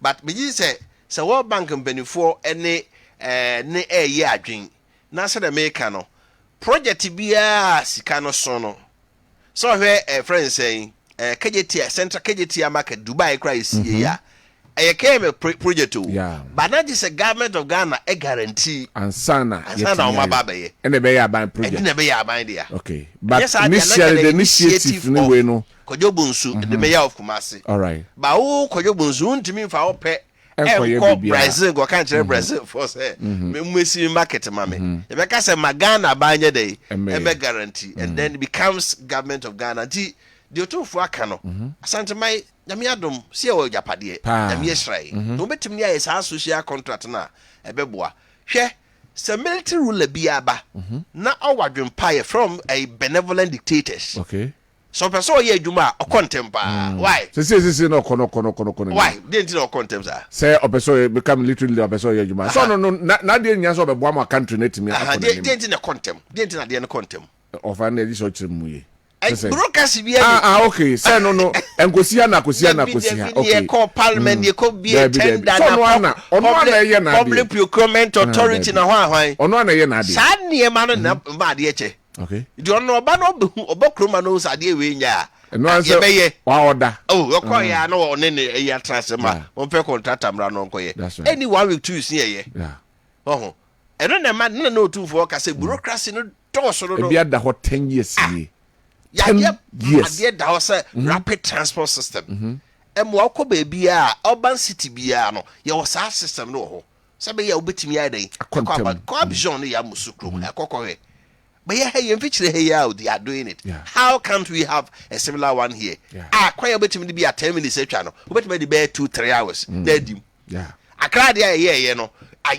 but megye sɛ World Bank mpanimfoɔ ne ɛyɛ adwen na sɛ dɛ meka no project biara sika no so no so hwɛ friends saying KJT Central KJT market Dubai crisis ya KM project but not just a government of Ghana a guarantee ansana on my baby and the Bay Ban project and the Bay idea okay but yes, the initiative anyway no Kojobunsu the mayor of Kumasi all right but Kojobunsu to me for our pet Brazil go can't Brazil for say me see market mame if I can say Magana banya day a guarantee and then it becomes government of Ghana the two for cano asante mai nyamiadom see o japade nyamiesrai no betimi ya esa social contract na ebeboa hwe se military ruler biaba na awadwen paye from a benevolent dictators okay so person ye adwuma o contempa why say no kono why didn't no contempa say o person become literally o person ye adwuma so no na de nya so obeboa ma country na timi akona didn't na contem didn't na de na contem of an edition chimuye broadcast bia okay say no enkosia na okay call parliament ye ko be tender na public procurement authority na hwan ono na ye na ade sa nie ma no na ba de eche okay di ono oba no obokroma no sa de we nya no answer wa order yoko ya no one ne ya transema on pe contractor mra no nkoye any 1 week 2 see ye oh eno na ma na no tu for ka say bureaucracy no doso no e bia da ho 10 years ye yes that was a rapid transport system mo akọ baby a urban city bia no ye was a system no ho se be ya obetimi ya den akọ vision ya musukro akọkọ but yeah hey feature hey how they are doing it how can't we have a similar one here kwa obetimi be a 10 minutes etwa no obetimi be 2-3 hours dedim akra de ye no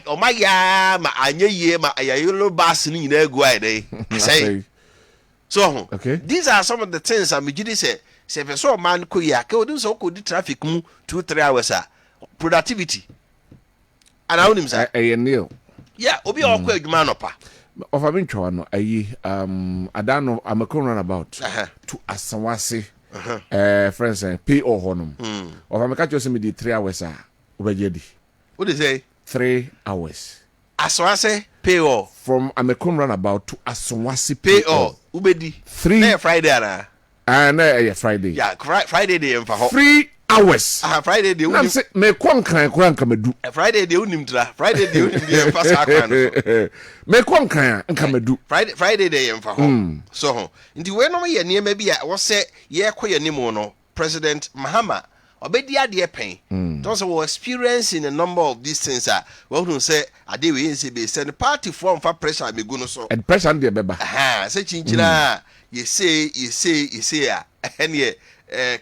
o ma ya ma anye ye ma ayayolo bus ni na egu ai dey say so these are some of the things I'm going to say so man ko ya ke odun so ko di traffic mu 2-3 hours productivity and how nim say Neil obi o ko adwuma no pa of a bintwa no adano amakon run about to asanwase friends pay or honum of amaka just me di 3 hours obejedi what they say 3 hours Aswase pay all from Amekum runabout to Aswasi pay all ubedi 3 Friday na Friday Friday day em fa ho 3 hours Friday day unim say me kon kan kamadu Friday day unim tra Friday day unim dey fa sa kan me kon kan kamadu Friday day em fa ho so ho nti we no ye niema bi a wo se ye koye nimu no President Mahama obedi ade pen don't we experience in a number of these things we who say ade we say be send party form for pressure me go no so and pressure dey beba say chinchina you say ene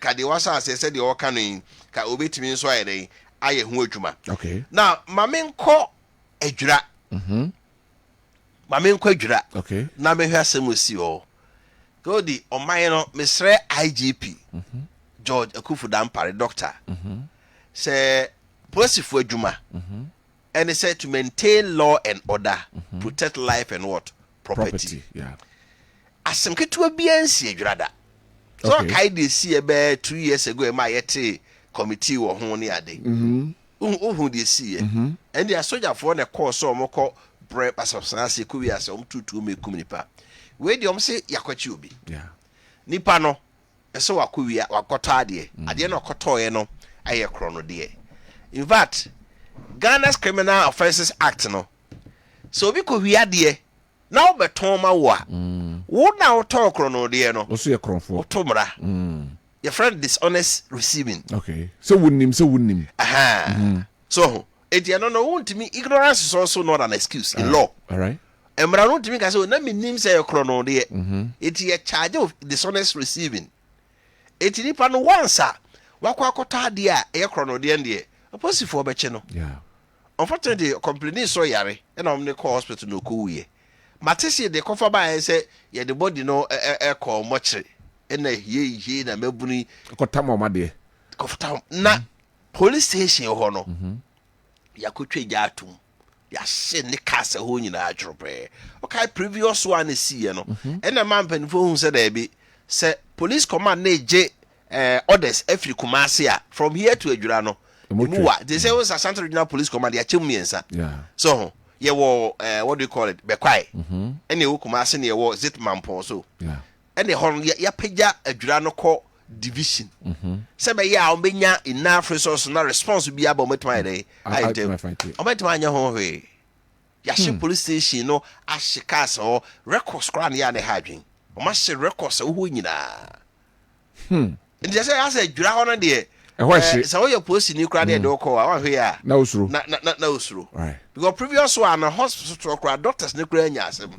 kade wasa say de woka no ka obetimi so ayede aye ho adwuma okay now mamenko adwura mamenko adwura okay na me hwa semosi o go di oman no mesre IGP George Akufu Dampare doctor say police adwuma and he said to maintain law and order protect life and what property asem ketua bia nsi adwurada so kai dey see ebe 2 years ago e ma yete committee wo ho ne ade who dey see and the soldier for na call so omko bre pasapsanse ko wi ase tutu mekum nipa we dey say yakwachi obi nipa no eso wakowia wakota ade no kotoye no aye krono de in fact Ghana's Criminal Offences Act no so bi ko hwia de na obeton ma wo a wo na wo to krono de no so ye kronfo otomra your friend dishonest receiving okay so wunnim so eti no wontimi ignorance is also not an excuse in law all right emra no ntimi ka say na minim say krono de eti ye charge of dishonest receiving eti nipa no wansa wakwa akota de a ye krono de ende aposifo obeche no unfortunately complaining so yare na omne call hospital no ko wiye matese de kofa ba say ye the body no call mochre na ye na mabuni kota mama de kofta na police station ho no yakotwe ja atum ya hye ne cars ho nyina adwope okay previous one see no and a man penfo hu say there be say police command na je orders every Kumasi from here to Adwira no muwa they say was Ashanti Regional Police Command ya chemiensa so ye wo what do you call it bekwai ene wo Kumasi ne wo Zitman so ene hon ya pagya Adwira no ko division say be ya ombenya enough resource na response bi aba ometuma dey I tell ometuma anya ho hwe ya she police station no ashika or records kran ya ne hadwen o ma she records wo nyina and just say as a Adwira ho no de so your post ni kra de do call wa hwe ya na usuru na usuru right because previous one na hospital kra doctors ne kra nya asem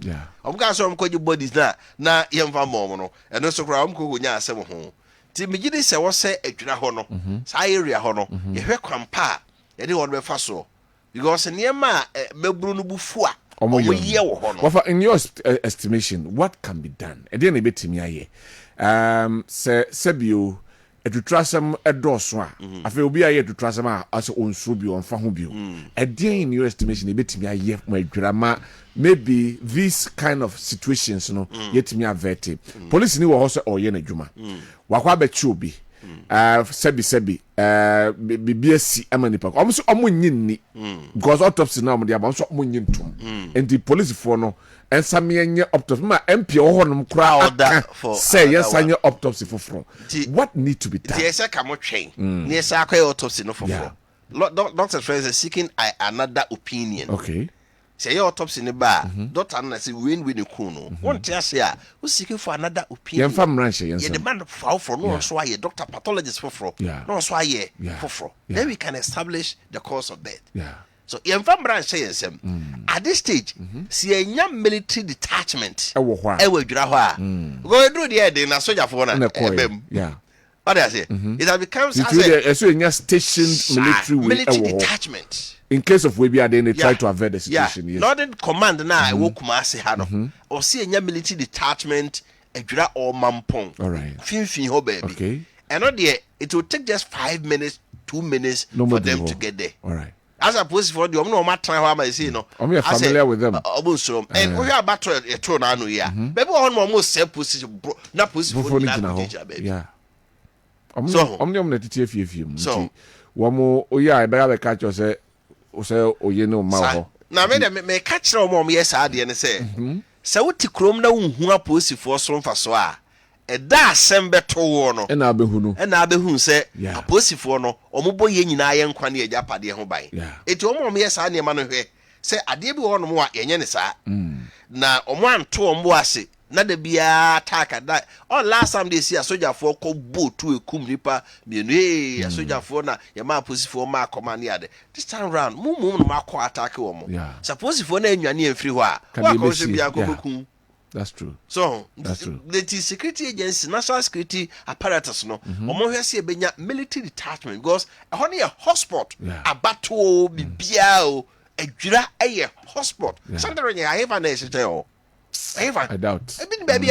ka so ko bodies na yemfa mom no eno so kra ko nya asem ho ti megidi se wo se Adwira ho no sa area ho no ye hwe kwampa ye de won be fa so because niema mebru no bufu a omoye wo ho no what in your estimation what can be done e dey na betimi aye sebio edutrasem edoso a afi obi aye edutrasem a ase onsu bi onfa ho bio e dey in your estimation e betimi aye ma Adwira ma maybe this kind of situations no yetimi avert police ni wo ho so oye na dwuma wakwa be chi obi sebi BBS amanipa omo nyinni because autopsy na omo dia ba so omo nyintum and the police for no ensame nye autopsy ma MP ohonom kra say yes anye autopsy for what need to be done the say kamo twen ne say akoy autopsy no for doctor friends are seeking another opinion okay say your autopsy ne ba doctor na say we no ku no won tia say a we seeking for another opinion yemfa mranche yemfa ye demand for no so aye doctor pathologist for no so aye for then we can establish the cause of death so yemfa mranche yensem at this stage see enya military detachment e wo ho a Adwira ho a go do the dey na soldier for na ebem what I say it has become as a stationed military detachment in case of we be they try to avert the situation yes Northern command na wo Kumasi ha no o see enya military detachment Adwira or mampong all right finfin ho baby okay and not there it will take just 5 minutes 2 minutes for them to get there all right as opposed for the no matter how I say no I'm familiar with them and we are about to throw na no ya baby on almost say position na position for baby yeah so omni tete afie so wo oya e be catch you say o say oye no ma ho na me catch na mo yes ade ne say se wo ti krom na unhu aposifo so mfa so a e da asem beto wo no e na abehu se aposifo no omobo ye nyina ye nkwa ne eja pade ho ban eti omo yes ade ma no hwe se ade bi wo no mo a yenye ne saa na omo anto omo ase na da bia taka da last time they see a soldier for ko boat to ekum nipa mienu a soldier for na ya ma posifo ma command ya this time round mum no ma ko attack wo mo suppose for na anwane enfiri ho a wa ko se bia ko bekum that's true so the security agency national security apparatus no omo hwe se benya military detachment because ho na a hotspot abato bibia o Adwira eye hotspot something you have na se tell I doubt. I mean, baby.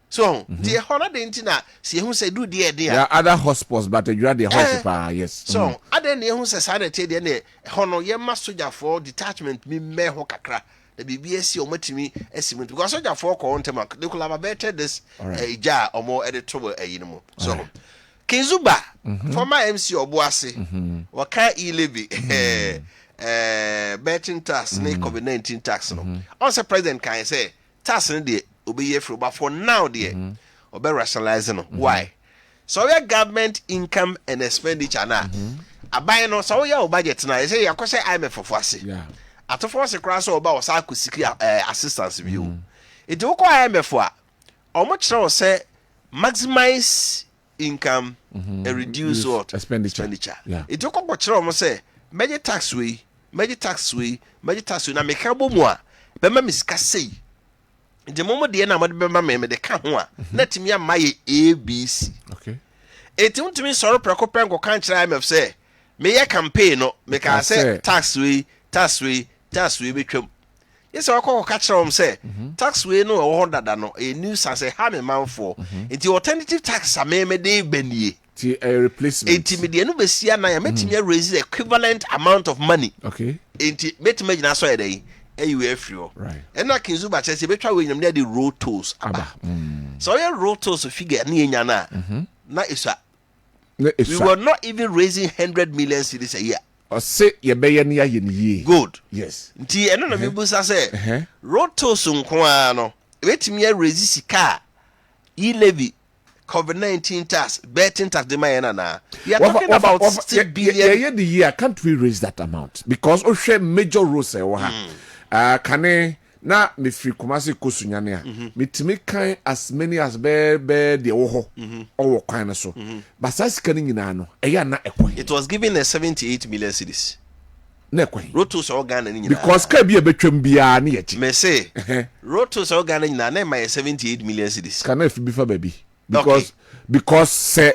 So, the honor the intina, see who say do dear. There are other hospitals, but you are the hospital, yes. So, other than who says, I tell you, honor, ye must soldier for detachment, me me hokakra, the BBS or Matimi estimate, because soldier for Contemac, they could have abated this a jar or more editor, a so, Kinzuba, former MC or Boase, Waka e levy, betting tax snake COVID-19 tax no also president can say tax no dey obey free but for now dey obe rationalize no why so your government income and expenditure na aban no so your budget na say yakose IMF for ase Ato Forson cross oba o sa akosiki assistance view it wo ko IMF a omo kire o say maximize income and reduce what expenditure it wo ko kire omo say major tax way na me ka bomu a be ma misika sei de momo de na mo de be ma me de ka ho a na timi amaye ABC okay etim timi soro preko penko kan kira IMF say me ye campaign no me ka say tax way betwam yes I ko ka kira say tax way no wo dada no a news say ha me manfo enti alternative tax me de banie a replacement. Intimidate no besia na ya metimi raise the equivalent amount of money. Okay. enti metime gina so yede eyi afrio right and na kinzu ba chese betwa we nyam na the road tolls aba so your road tolls figure na enya na isa we were not even raising 100 million cedis a year or say ye be ye na ye ni good yes nti eno na mebusa say road tolls nko no betimi raise sika e levy COVID-19 tax, betting tax, the man na. We are talking about 60 billion. Yeah, the year can't we raise that amount because we share major roles. Kane na me free Kumasi Kosunyane. Me timi kan as many as be the oho or kind so. But size canning in ano. Na ekwe. It was given a 78 million cedis. Nekwe. Rotos organ and because can be a between bia ni echi. Me say Rotos organ and na my 78 million cedis. Can if before baby. Because say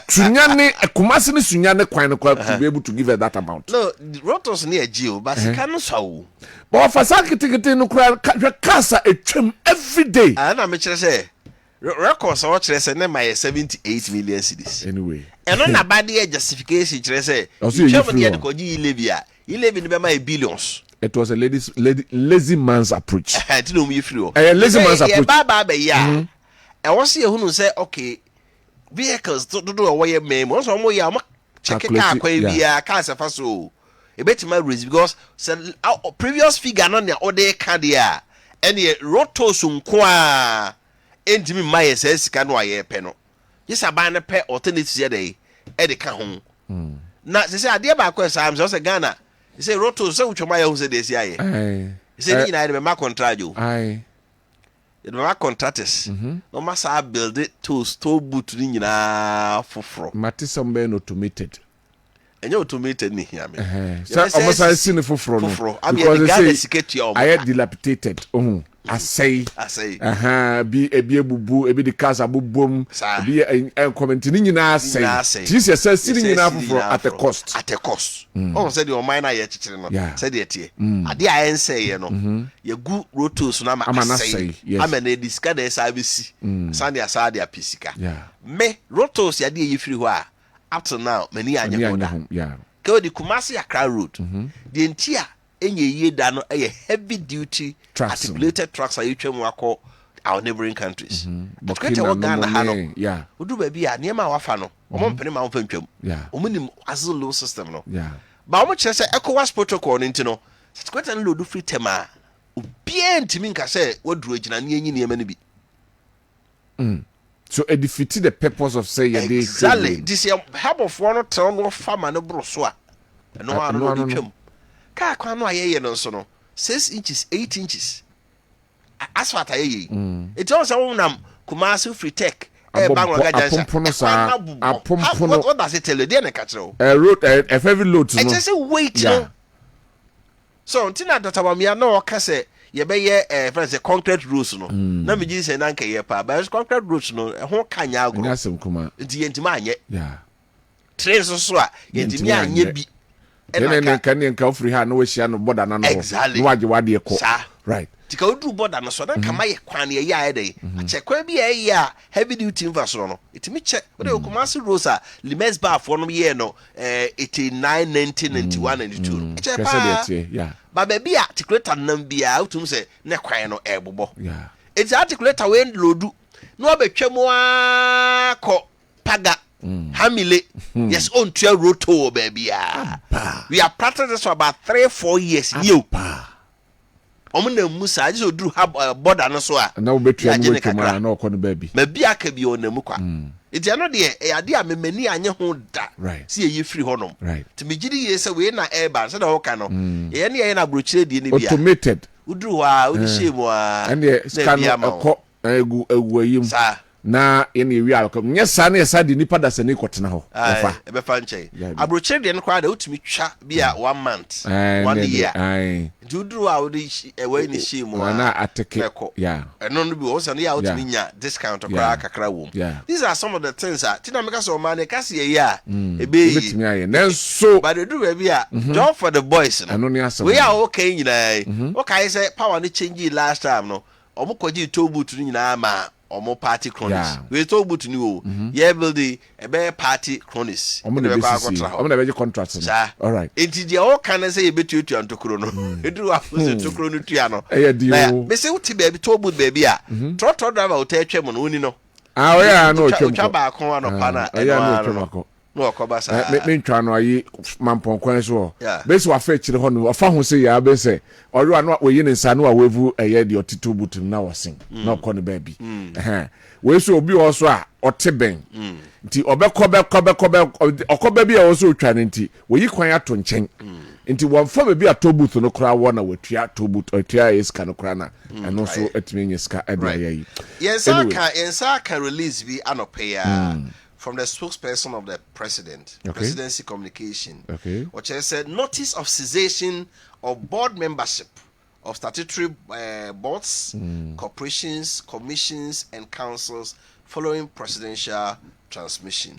Sunyane Kumasi ni Sunyane kwine to be able to give her that amount. No, Rotos near Geo, but he can't so. But for sakiti no cry casa a trim every day. And I'm say records or trace and my 78 million cedis. Anyway. And on a bad justification trace. Germany had koji Libya. You live in my billions. It was a lazy man's approach. I didn't know me through. A lazy man's approach. Baba I was here who say okay vehicles to do away meme once or more ya check a car so a bit my risk because previous figure on the other cardia and the roto sun qua ain't me my SS can why penno. Yes, I buy a pair alternatives a day at the car Now they say I dear back question I'm just a Ghana. They say roto so which my own said this year. He said I remember contract you. Aye. The contractors no massa build it to store boot nyina foforo Matisombe automated enye automated ni here me so almost I see the foforo no because they say I had dilapidated I say be ebubu ebi the cars abubom be commenting nyina say this is say sitting nyina foforo at a cost oh said your mind na ye chichire no said ye tie ade a en say ye no ye gu rotos na ma say amena diska da service sande asade a pisika me rotos ye de ye free ho a up to now many anya hoda ke di Kumasi Accra road the entia enye ye da no heavy duty articulated trucks are twem wako our neighboring countries but kwete wo Ghana ha no odu ba bia niam wafa no omo mpene ma won twem omo asilo system no ba omo kire se ECOWAS protocol no ntino kwete no lodu free tema obia ntimi nka se waduru agina ne enyi niam ne bi so it defeated the purpose of say exactly this help of one town no farmer no bro so a no ano no twem ka kwa no ayeye no so no 6 inches 8 inches asphalt ayeye it also unam Kumasi free tech bangwa gajansa apompono what does it tell you dey na kachiro road a heavy load no it just wait no so ntina databamia na o ka say ye be ye friends concrete roads no na me ji say na nka ye pa but concrete roads no ho kanya agro nyasem kuma nti yentima anye trains so a yentimi anye bi ene kan free ha no we share no border na no no waje wade ko right tika odu border no so na kama ye kwan ye ya ede ache kwa bi ye ya heavy duty infrastructure no itimi che we Kumasi rosa limes bar for no ye no 89 90 91 92 che pa ba baby articulator nam bia utum se ne kwan no ebobo it's articulator we lodu no abetwam ko paga Hamile yes on 12 roto baby we are practicing this for about 3-4 years new omuna musa just odru border no so a na obetwa no wetuma na okọ no baby ma bia ka bi onamu kwa iti ano de ade a memani anye ho da si ye free honom ti megidi ye se we na airban se da ho ka no ye ne ye na brochire die ne bia automated udru wa udi shemu a and scan akọ egu ayim na ene wi alko nyesa na yesa de nipa da sene kotena ho efa ebe fa nche abrochire de no kwa da utumi twa bia 1 month 1 year dudru a odi ewe ni shemu na ateke eno no bi wo se na ya utumi nya discount akra kakra wo these are some of the things that tina meka so man ka se ye ya ebe yi na so but do we bia job for the boys eno ni asem we are okay nyina okay say power ni change last time no omo kwaji tobu tu nyina ma omo party cronies Yeah. we talk about new yeah build a party cronies omo na be contracts sir all right enti dia o kan say e betu etu antokro no eduru afo tokro no tua no dio me say uti baby talk about baby a trotro driver o ta atwa mo no oni no yeah no twem ko ba kon anopa na no okoba sa me ntwa no ayi mampon kwan so Yeah. besi wa fa chire ho no afa ho se ya be se ori anu we yin nsa no a wevu eye de otito butum na wosin na okọ ne ba bi we so obi ho so a ote ben nti okoba bi a wo so otwa ne nti we yi kwan ato nchen nti wonfa be bi atobut no kra wo na watua atobut otua iska no kra na eno so atimi nyiska ebe ayi yensa can release bi anopa from the spokesperson of the president, presidency communication, which has said notice of cessation of board membership of statutory boards, corporations, commissions, and councils following presidential transmission.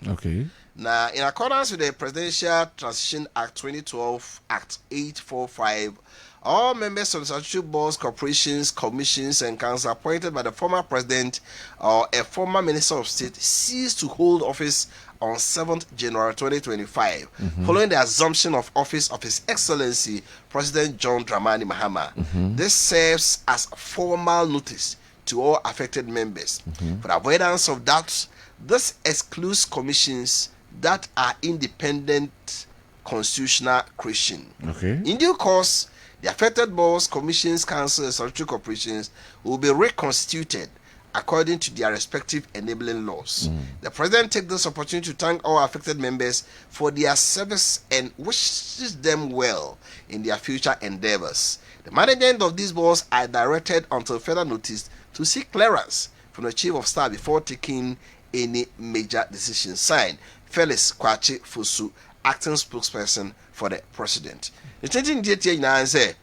Now, in accordance with the Presidential Transition Act 2012, Act 845, all members of the statutory boards, corporations, commissions, and councils appointed by the former president or a former minister of state cease to hold office on 7th January 2025, following the assumption of office of His Excellency President John Dramani Mahama. This serves as formal notice to all affected members. For the avoidance of doubt, this excludes commissions that are independent constitutional creation. In due course, the affected boards, commissions, councils, and statutory corporations will be reconstituted according to their respective enabling laws. The president takes this opportunity to thank all affected members for their service and wishes them well in their future endeavors. The management of these boards are directed until further notice to seek clearance from the chief of staff before taking any major decision. Signed, Felix Kwache Fosu, acting spokesperson for the president. The 20th year say,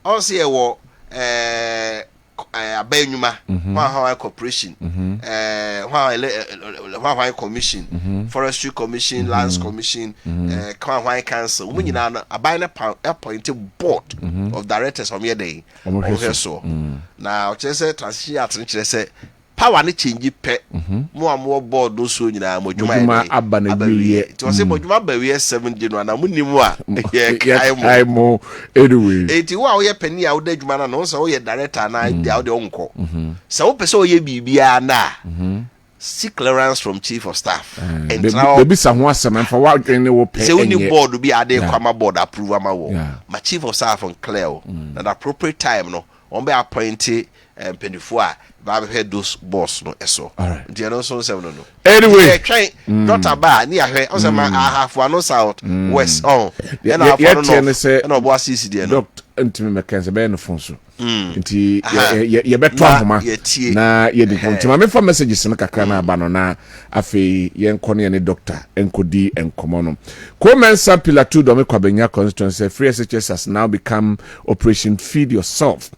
also Abenyuma, Hawaii Corporation, Hawaii Commission, Forestry Commission, Lands Commission, Hawaii Council. We need a binary appointed board of directors from your day. Now, just transition at say. Power ni change pe mo board no so nyina mo dwuma aba na wiye to say mo dwuma ba wiye 7 January na mo nimu a kai mo anyway eti wo a wo ye pani a wo da dwuma na no so wo ye director na dia wo de onko so wo pese wo ye bibia na seek clearance from chief of staff and now be some asem for what dwen wo pe say we need board bi ade kwama board approve ama wo ma chief of staff on clear na the appropriate time no on be appointed penifo a ba be those boss no eso ntia no so seven no anyway Dr. Ba ni ahwe o say ma ahafo no south west na afọ no na obo asisi de no doctor ntimi mekanse be no fon so nti ye beto ahoma na ye di nti ma me fa messages no kakra na aba no na afi ye nkone ne doctor enkodi enkomo no Comensa pillar 2 do me Kwabena constituency free SHS has now become Operation Feed Yourself.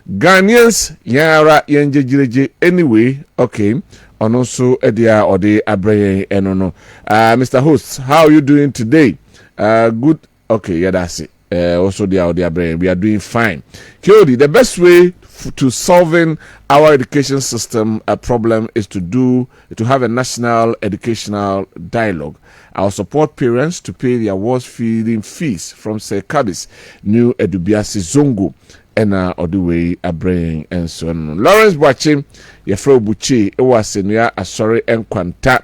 Ghanaians yara yenjejireje anyway okay and also edia or the abreye enono. Mr. Host, how are you doing today? Good. Okay, yeah, that's it. Also the abreye, we are doing fine. Kyodi, the best way to solving our education system problem is to have a national educational dialogue. I'll support parents to pay their awards feeding fees from Sir Kabis new Edubiasi Zongo and all the way a brain and so on. Lawrence watching your fro buchi ewasenua asori and kwanta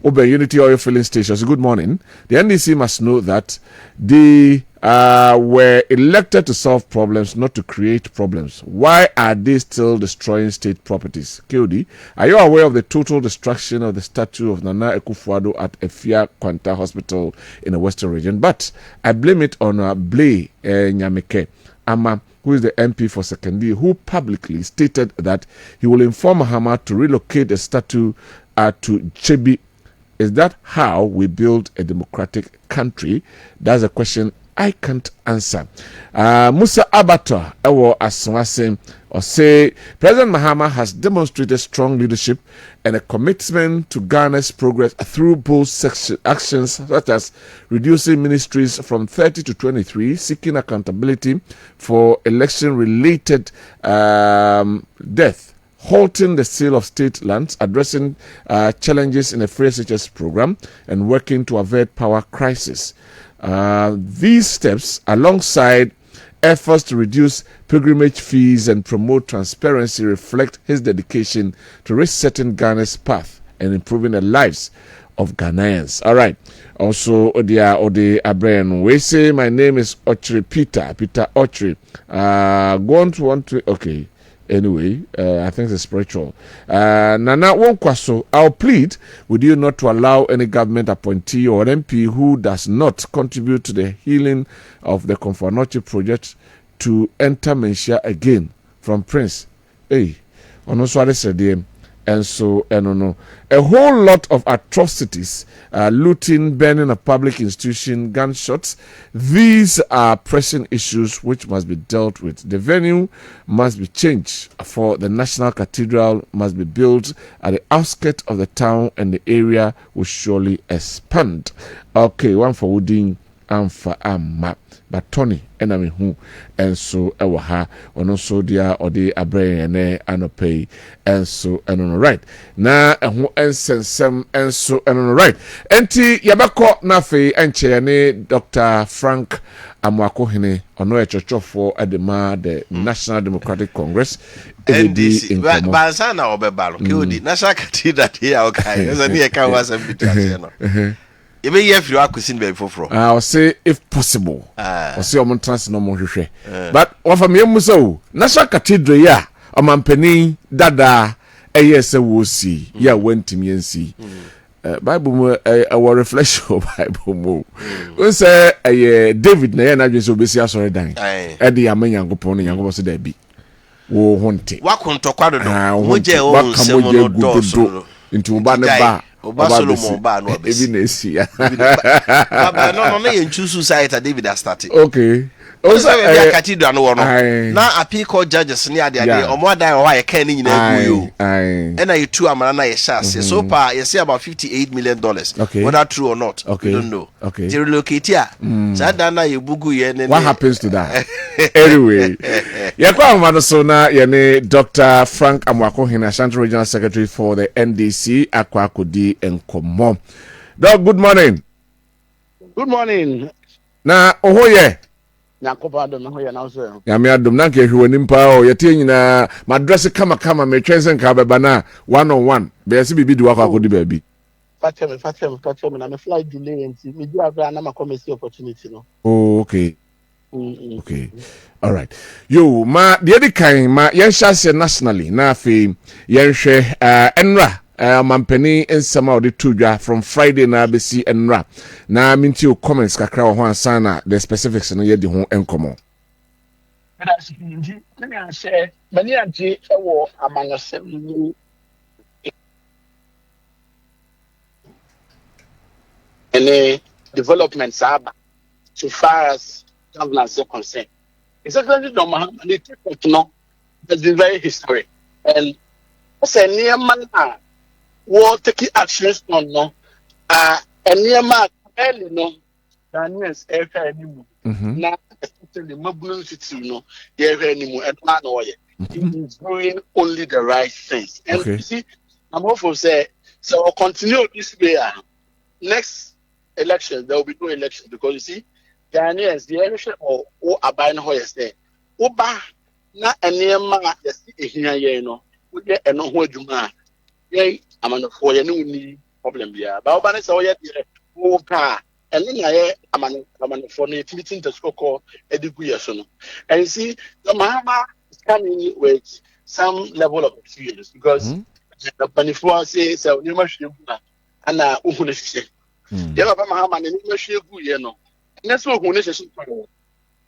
Obe Unity Oil filling stations. Good morning. The NDC must know that they were elected to solve problems, not to create problems. Why are they still destroying state properties? KOD, are you aware of the total destruction of the statue of Nana Akufo-Addo at Efia Kwanta Hospital in the Western region? But I blame it on Blay Nyameke Ama, who is the MP for Sekondi, who publicly stated that he will inform Mahama to relocate the statue to Chebi. Is that how we build a democratic country? That's a question I can't answer. Musa Abato, Ewo Aswase, or say President Mahama has demonstrated strong leadership and a commitment to Ghana's progress through bold actions such as reducing ministries from 30 to 23, seeking accountability for election-related death, halting the sale of state lands, addressing challenges in the free SHS program, and working to avert power crisis. These steps, alongside efforts to reduce pilgrimage fees and promote transparency, reflect his dedication to resetting Ghana's path and improving the lives of Ghanaians. All right. Also, Ode Abraham, we say my name is Ochre Peter Ochre. Want to okay. Anyway, I think it's spiritual. Nana Wonkwaso, I'll plead with you not to allow any government appointee or MP who does not contribute to the healing of the Komfo project to enter Mensia again. From Prince. Hey, on so and so, a whole lot of atrocities, looting, burning of public institutions, gunshots. These are pressing issues which must be dealt with. The venue must be changed for the National Cathedral must be built at the outskirts of the town, and the area will surely expand. Okay, one for Wooding and for Amma. But Tony enemy who and so ewa ha ono so dia ode abrɛ ne anopɛ and so eno right na ɛho ensensem and so eno right enti yabakɔ na fe enche ne Dr. Frank Amwakohene ono echochofo adema the National Democratic Congress NDC bansa na obebalo ke odi National Cathedral here okay so ne ka wasam bitase no you may have your acquisition very for. I'll say if possible. I'll say I'm trans no more. But what from your muso, National Cathedral, yeah, a man penny, dada, a yes, a will see, yeah, went to me and see. Bible, our reflection of Bible move. We say, David, Nayan, just obey us already dying. Eddie, a man, young pony, young was there be. Oh, haunting. What can talk about it? Into Banaba. Solomon ba no obesi baba no na choose society David has started. Okay. Also the cathedral no na appeal court judges ne ade omo adan o ha ye kan ni nyina gu yo and na you amana na ye shase so far you say about $58 million, whether true or not, we don't know. Okay. To relocate here so that na you bugu ye what happens to that? Anyway, ya kwa amano so na ye ne Dr. Frank Amwakohene, Ashanti Regional Secretary for the NDC, akwa akodi enkomo. Doc, good morning. Good morning. Na ohoye Nyakopado na hoya na so. Ya me adom na nke hwe nimpa o yete nyina madress kama me twense nka beba na one on one be yesi bibi di wakwa akodi ba bi. Fatem na me flight delay nti me di abra na makomesi opportunity no. Oh, okay. Okay. All right. Yo, ma the other kind ma yen shase nationally na afi yen hwe enra mampeni ensema odi tudwa from Friday na besi enra na minti o comments kakra ho ansa na the specifics no ye di ho enkomo. Kada sinji na say mani anti ewo amanyasem ni any developments aba so far as governance is concerned. It's actually no Muhammad no has been very historic and say near man war taking actions on no near man early no Ghanaians air anymore now especially Mabulu city no air anymore and man it is doing only the right things and you see I'm also say so we'll continue this way next election there will be no election because you see Ghanaians the election or abide no yesterday oba na enema yesi ehia ye no wo de eno ho adwuma ye amanofo ye no ni problem bia ba oba ne se wo ye de wo ka ene na ye amanofo no utility to score edigu ye so no and you see the Mahama is coming with some level of experience because the panifo say so ni ma hwegu na ana ohun hwehwe ye ba Mahama ne ni ma hwegu ye no na so ohun hwehwe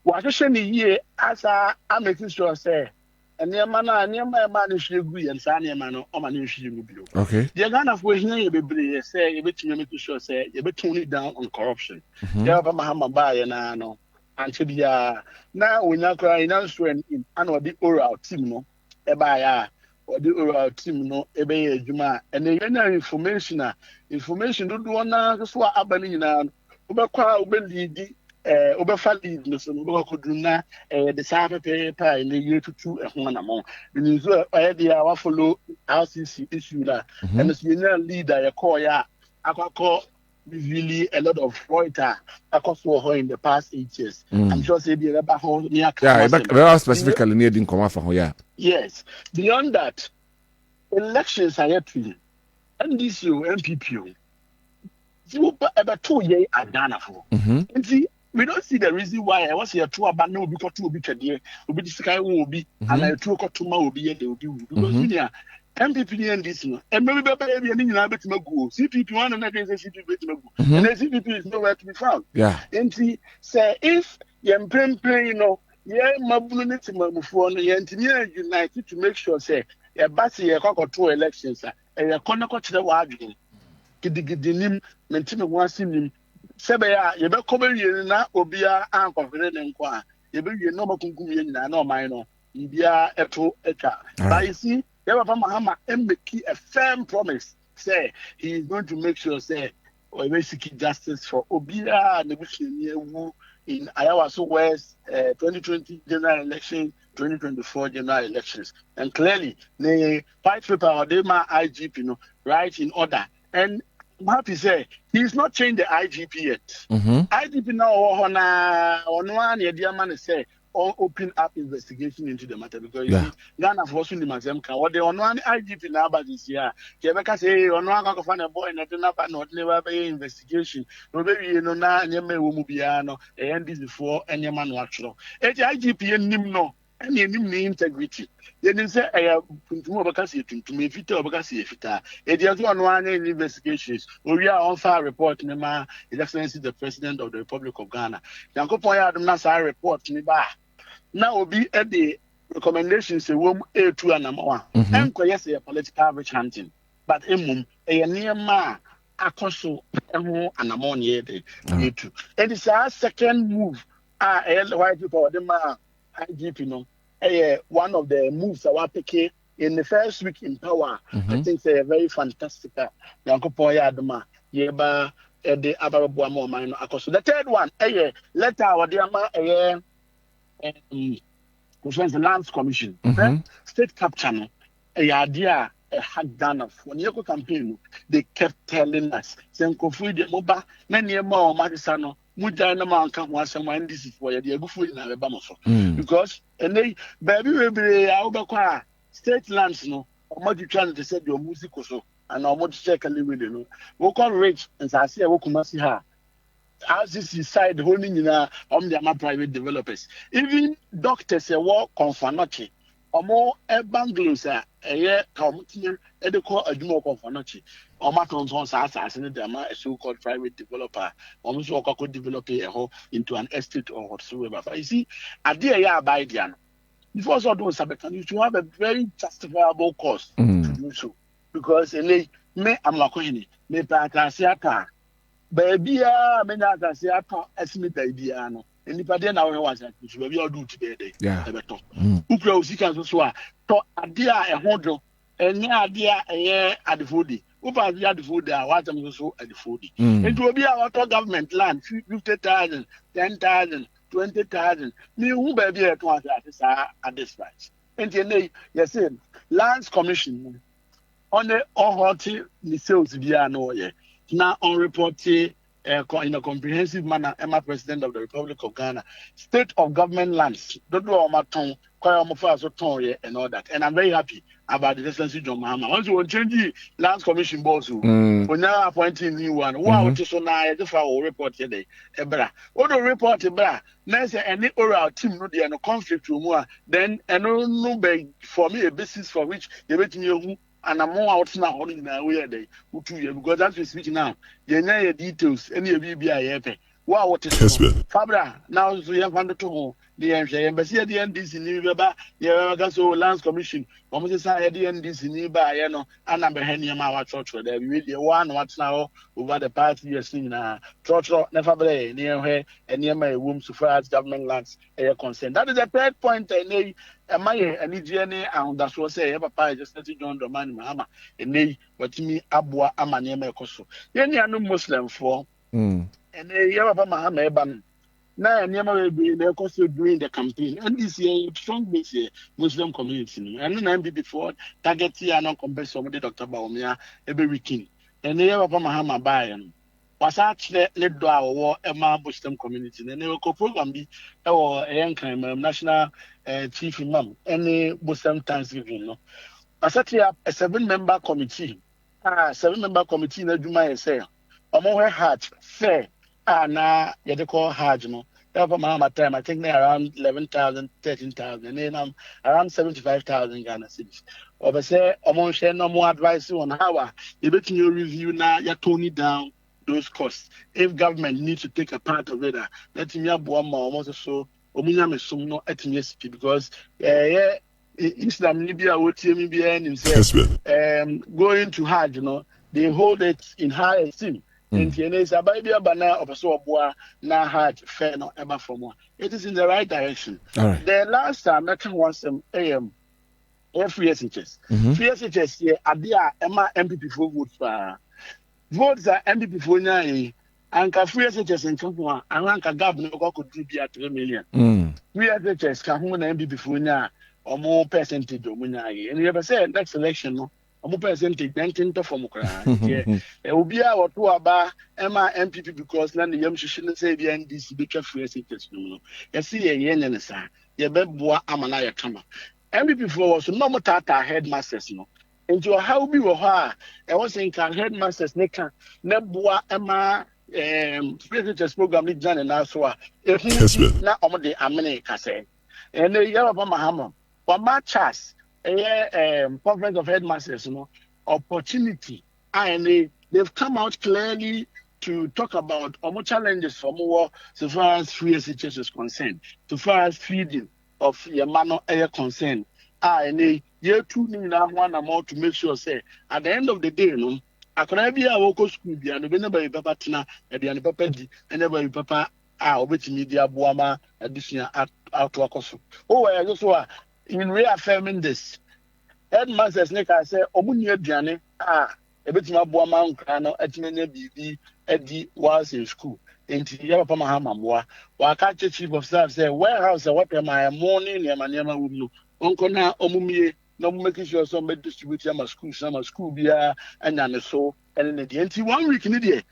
wahwehwe ni yie asa ameti sure say enema na ma ne hwegu ye nsa ne ma no o ma ne hwegu bio. Okay. The Ghana for here ye bebre say ye betumi make sure say ye betone it down on corruption. There ba Mahama ba ye na no anche bia na onya kra ina so in an odi oral team no e ba ya odi oral team no e be ye adwuma and ye na information do na so abani nyina no obekwa obelidi obefa lead no so no ko na the sa paper in the year to two e ho na mo ni so dey our follow RCC issue na and so you leader you call ya akwa really a lot of Reuters across her in the past 8 years. I'm sure say the rubber hole near very specifically near didn't come out from here. Yes. Beyond that, elections are yet to NDC, MPP. About 2 years at Ghana for. And see, we don't see the reason why I was here to about no because two be today, will be the sky will be, and I took to my will be they will do because MPP and this no, and maybe baby and you bet me go. CPP one and against CPP bet me go. And the CPP is nowhere to be found. Yeah. And see, say if you play, you know, mabunity mamufuano, you united to make sure say a bassy a cock or 2 elections, and a connoisseur to the wagon. Gidigidim, mentime once in him. Sebea, you be coming na obia and confident and qua. You be no more conclusion, no minor. Ibia eto eta. But you see, Mahama make a firm promise. Say he is going to make sure say or basically justice for Obia negotiation in Ayawaso West 2020 general election, 2024 general elections. And clearly, the fight paper or the IGP, you know, right in order. And I'm happy to say he's not changed the IGP yet. IGP now on one dear man say open up investigation into the matter because you see, Ghana Forson the Mazem can what they on one IGP now about this year. Quebec say on one go find a boy and not never be investigation. No baby you know na nyeme wo mu bia no e end this before any man watch no. E IGP nim no any integrity. Then say puntumo obaka say tuntum efita obaka say efita. E dey on one investigations. We are on file report nema His Excellency the President of the Republic of Ghana. Yankopon ya adum na sa report ni ba. Now be at the recommendations a womb A2 and number 1. And yes, a political witch hunting. But a near ma akoso and ammonia A2. It is our second move. White people the ma IGP no. One of the moves I pick in the first week in power. I think they're very fantastic. Yankopoya Adama, Yeba, the Ababuamo Mino Akoso. The third one, letter our dear ma which was the Lands Commission, State Capture, a idea had done when you campaign, they kept telling us, Senkofu de Moba, many more Matisano, Mujana Manka was someone this is for your good food in Alabama. Because and they baby will be our state lands no, or what you trying to say your music so, and how much check a little bit, you know. We call rich and I see a wokumasi her. As this side holding in the private developers. Even doctors work confanochi or more bangalows a year commuting a more confanochi or matons on Sas and a so-called private developer almost could develop a hole into an estate or whatsoever. But you see, a dear ya by Diana. Before so doing something, you should have a very justifiable cause to do so. Because me I'm not going to me pack baby, mena can say I can't estimate idea no. And if I didn't know what I was, maybe I'll do today. Yeah. Ukra usika so to idea a hodo, and yeah idea a year at the foodie. Upa the at the food there, what I'm so at the foodie. It will be our government land 50,000, 10,000, 20,000. Me who baby at once at this price. And you say Lands Commission on the horty the sales via no yeah. Now on reporting in a comprehensive manner, Emma President of the Republic of Ghana, state of government lands, don't know my tongue, and all that. And I'm very happy about the Excellency John Mahama. Once you want to change the Lands Commission boss, we're now appointing new one. Wow, just so now if I will report today. Ebra. What do report ebra? Now say any oral team no there no conflict with more. Then no beg for me a basis for which you bet me and I'm more out now holding now where they because as we speak now, you know your details, any of you be a wow, what is Kessben? Fabra, now so you have under to the embassy at the end this in Niba, so Lands Commission, almost at the end this in Niba, you know, and I'm behind my church where they really one what's now over the past years in church, never play near her and near my womb so far as government lands are concerned. That is the third point I need. Am I any journey and that's what say Papa just let John the man Mahama and they what me Abua Amania Koso. Then you are no Muslim for and they have a Mahama ban Now, never be the cost of doing the campaign. And this year, strong base here, Muslim community. And then before target here, non compare somebody, Dr. Baumia, every weekend. And they have a Mahama Bayan. Was actually led to our war, Emma Muslim community. And they will program be our young national chief imam, any Muslim Thanksgiving. No, I set up a 7-member committee. 7-member committee in the Juma say, among her heart, fair. Now they call Hajj, no. Therefore, my time, I think they're around 11,000, 13,000, and then I'm around 75,000 Ghana cedis. Or say, among share no more advice on how you bet you review now, you're toning down those costs. If government needs to take a part of it, let me have one more almost so, no ethnicity because, Islam Libya would see me behind going to Hajj, they hold it in high esteem. And now Hajj fair no ever from one. It is in the right direction. Right. The last time I can want some free SHS. Free SHS here are there MPP for votes votes are MPP for now. And free SHS in Chumwa and rank a governor could do 3 million. Free SHS can hold MPP for now or more percentage of Munai. And you ever said next election, no? Omo percentage 19 to form kra e obi a woto aba ema MPP because na ne yam hwehwe say bi NDC betwa free seats no yes ye yenye ne sa ye beboa amana ye kama MPP for was no motata headmasters no nti how bi wo ha e was in can headmasters ne kan na boa ema free seats program ni jan na so a ehu na omo de amene kase and ye baba mahama wa ma chas conference of headmasters, opportunity, and they've come out clearly to talk about more challenges for more so far as free SHS is concerned, so far as feeding of Yamano air concerned. And year 2 now one more to make sure say at the end of the day, I can be a local school and the Papa Tina at the Papa and never Papa which media Buama additional out to a oh, I just want in reaffirming this, headmasters Nika say, Omunia Diane, a bit more Boama Crano, Etmene BB, Eddie was in school. Into Yapamahama, while catch chief of staff say, warehouse, what am I morning, Yamanema would know. Uncle now, Omumie, no making sure somebody distribute summer school beer, and then so, and in the end, 1 week in the day.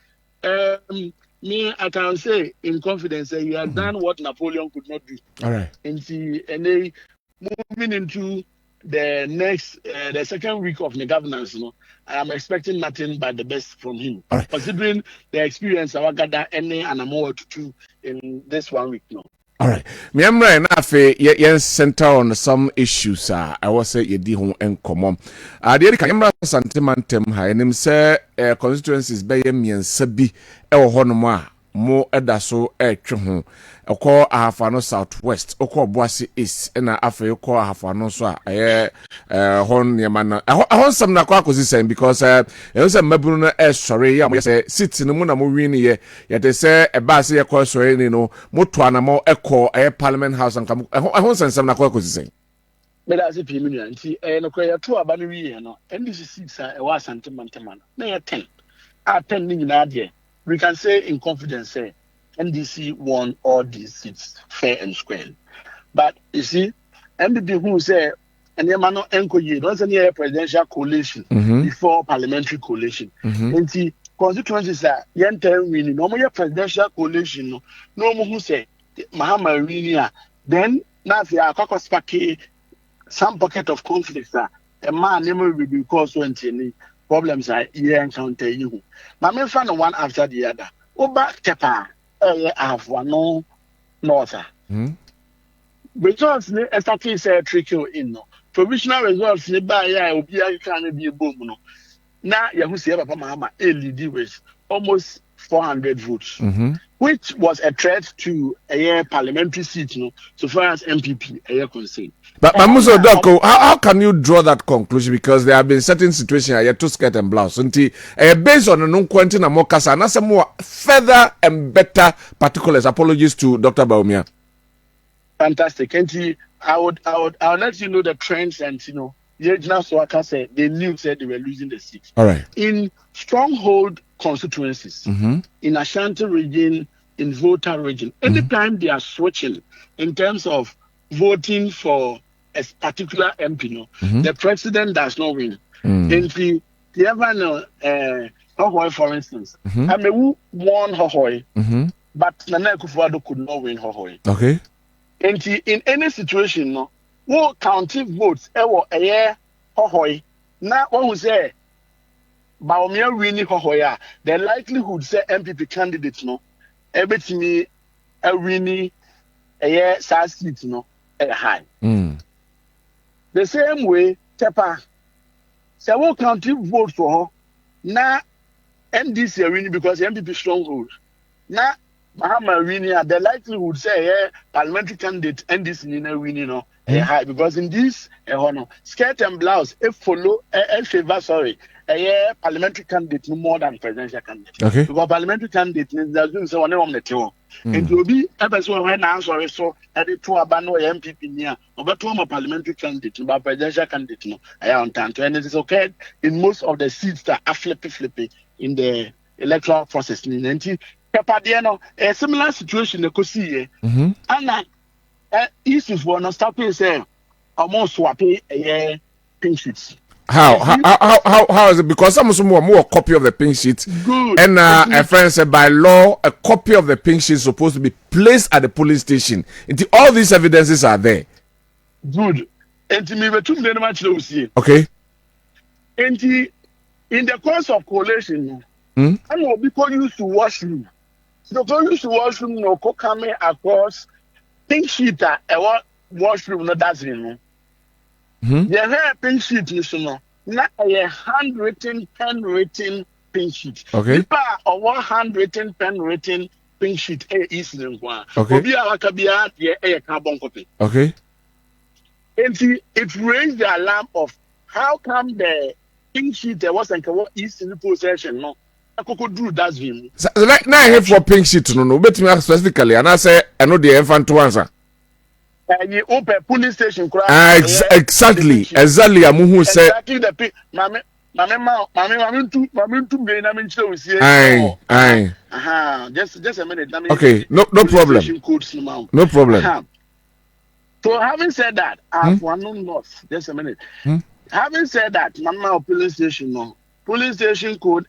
Me, I can say in confidence, you have done what Napoleon could not do. All right. And they moving into the next, the second week of the governance, I am expecting nothing but the best from him. Right. Considering the experience I gather any and more to do in this 1 week now. All right. Me am right now fe yen center on some issues I was say ye di ho enkomo. De ka yamra santemantem ha enim say constituencies be ye miensa bi e wo honom a mo edaso etwe ho. Oko ahafano southwest, oko boase east na afa oko ahafano so a hon yema na hon sam na kwa akosi sen because e say mabunu no sori ya mo say city no mu na mo win ye te say e ba say e ko sori ni no mo to anamo eko parliament house and hon sam na kwa akosi sen me da se pimi nu anti no kwa ya to aba no wi no ndc seats a e wa santemantema na ya 10 ni nyina de we can say in confidence say NDC won all these seats fair and square. But you see, MPP who say, and the man encourage don't say a presidential coalition before parliamentary coalition. And see, constituencies are yen ten winning. No more presidential coalition. No more who say Mahama winning. Then now they are spaki some pocket of conflicts. A man never will be caused when any problems are here encounter you. My main friend one after the other. Oba tepa. Have one no north. Results exactly say trickle in provisional results by will be a boom. Now you see Papa Mahama lead with almost 400 votes, which was a threat to a parliamentary seat, so far as MPP are concerned. But Mamuzo Doko, how can you draw that conclusion? Because there have been certain situations where to skirt and blouse. Based on the non-quantum Mokasa, and some more further and better particulars. Apologies to Dr. Baumia. Fantastic. And I would let you know the trends and so I can say they knew said they were losing the seat. All right. In stronghold constituencies, in Ashanti region, in voter region. Anytime they are switching in terms of voting for a particular MP, the president does not win. And the ever know, Hohoi, for instance, I may won Hohoi, but Nana Akufo-Addo could not win Hohoi. Okay. And in any situation, no, who counting votes, a year Hohoi. Now, what we say, Baumia winning Hohoya, the likelihood say MPP candidates, no, everything a winning a year size seat, no, a high. The same way, Tepa, so who counting votes for her. Now, NDC are winning because MPP stronghold. Now, Mahama winning, the likelihood say, parliamentary candidate NDC winning, no. High because in this skirt and blouse follow favor parliamentary candidate no more than presidential candidate. Okay. Because parliamentary candidate is doing so on the tail. And to be a person when answer so at the two abano MPP near about two parliamentary candidate but presidential candidate no I on time and it is okay in most of the seats that are flippy in the electoral process. A similar situation they could see and issues for no stopping say almost swapping a pink sheets. How is it? Because some more copy of the pink sheet. Good. And a friend said by law a copy of the pink sheet is supposed to be placed at the polling station. Until all these evidences are there. Good. And to me, we took the much to see. Okay. And in the course of coalition, I know people used to washroom. So people used to washroom no coming across pink sheet a washroom no does you know. The pink sheet is not a handwritten, pen written pink sheet. Okay. People are handwritten, pen written pink sheet is in one. Okay. Obi Awakabia a carbon copy. Okay. And it raised the alarm of how come the pink sheet there wasn't is in possession no. I could do that's him. So like now here for pink sheet no bet me specifically and I say I know the infant to answer. You open police station exactly amu who say exactly the mama too brain I mean show see just a minute okay no problem no problem. So having said that I for no loss just a minute having said that mama police station no police station code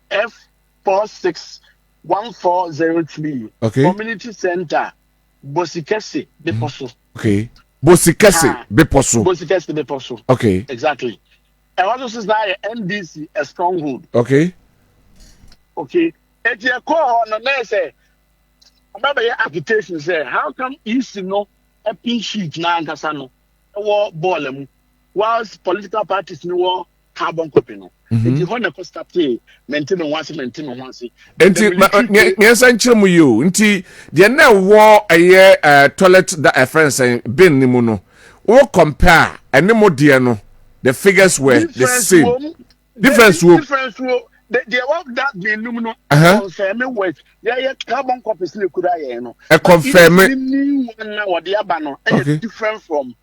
F461403 community center Bosikese Beposo. Okay. Bosikese Beposo. Bosikese Beposo. Okay. Exactly. And what is now NDC a stronghold. Okay. Okay. And you call on the say remember your agitation say how come East no a pink sheet na nkasano war ball whilst political parties no carbon copy no. It is one cost pay maintain once. Enti nyensa nchiremu you nti de na wo toilet that a friend saying bin ni mu no wo compare ene mo de no the figures were the same difference wo the work that bin ni mu no confirm work there carbon copies le kuda ye no e confirm na wo de aba no different from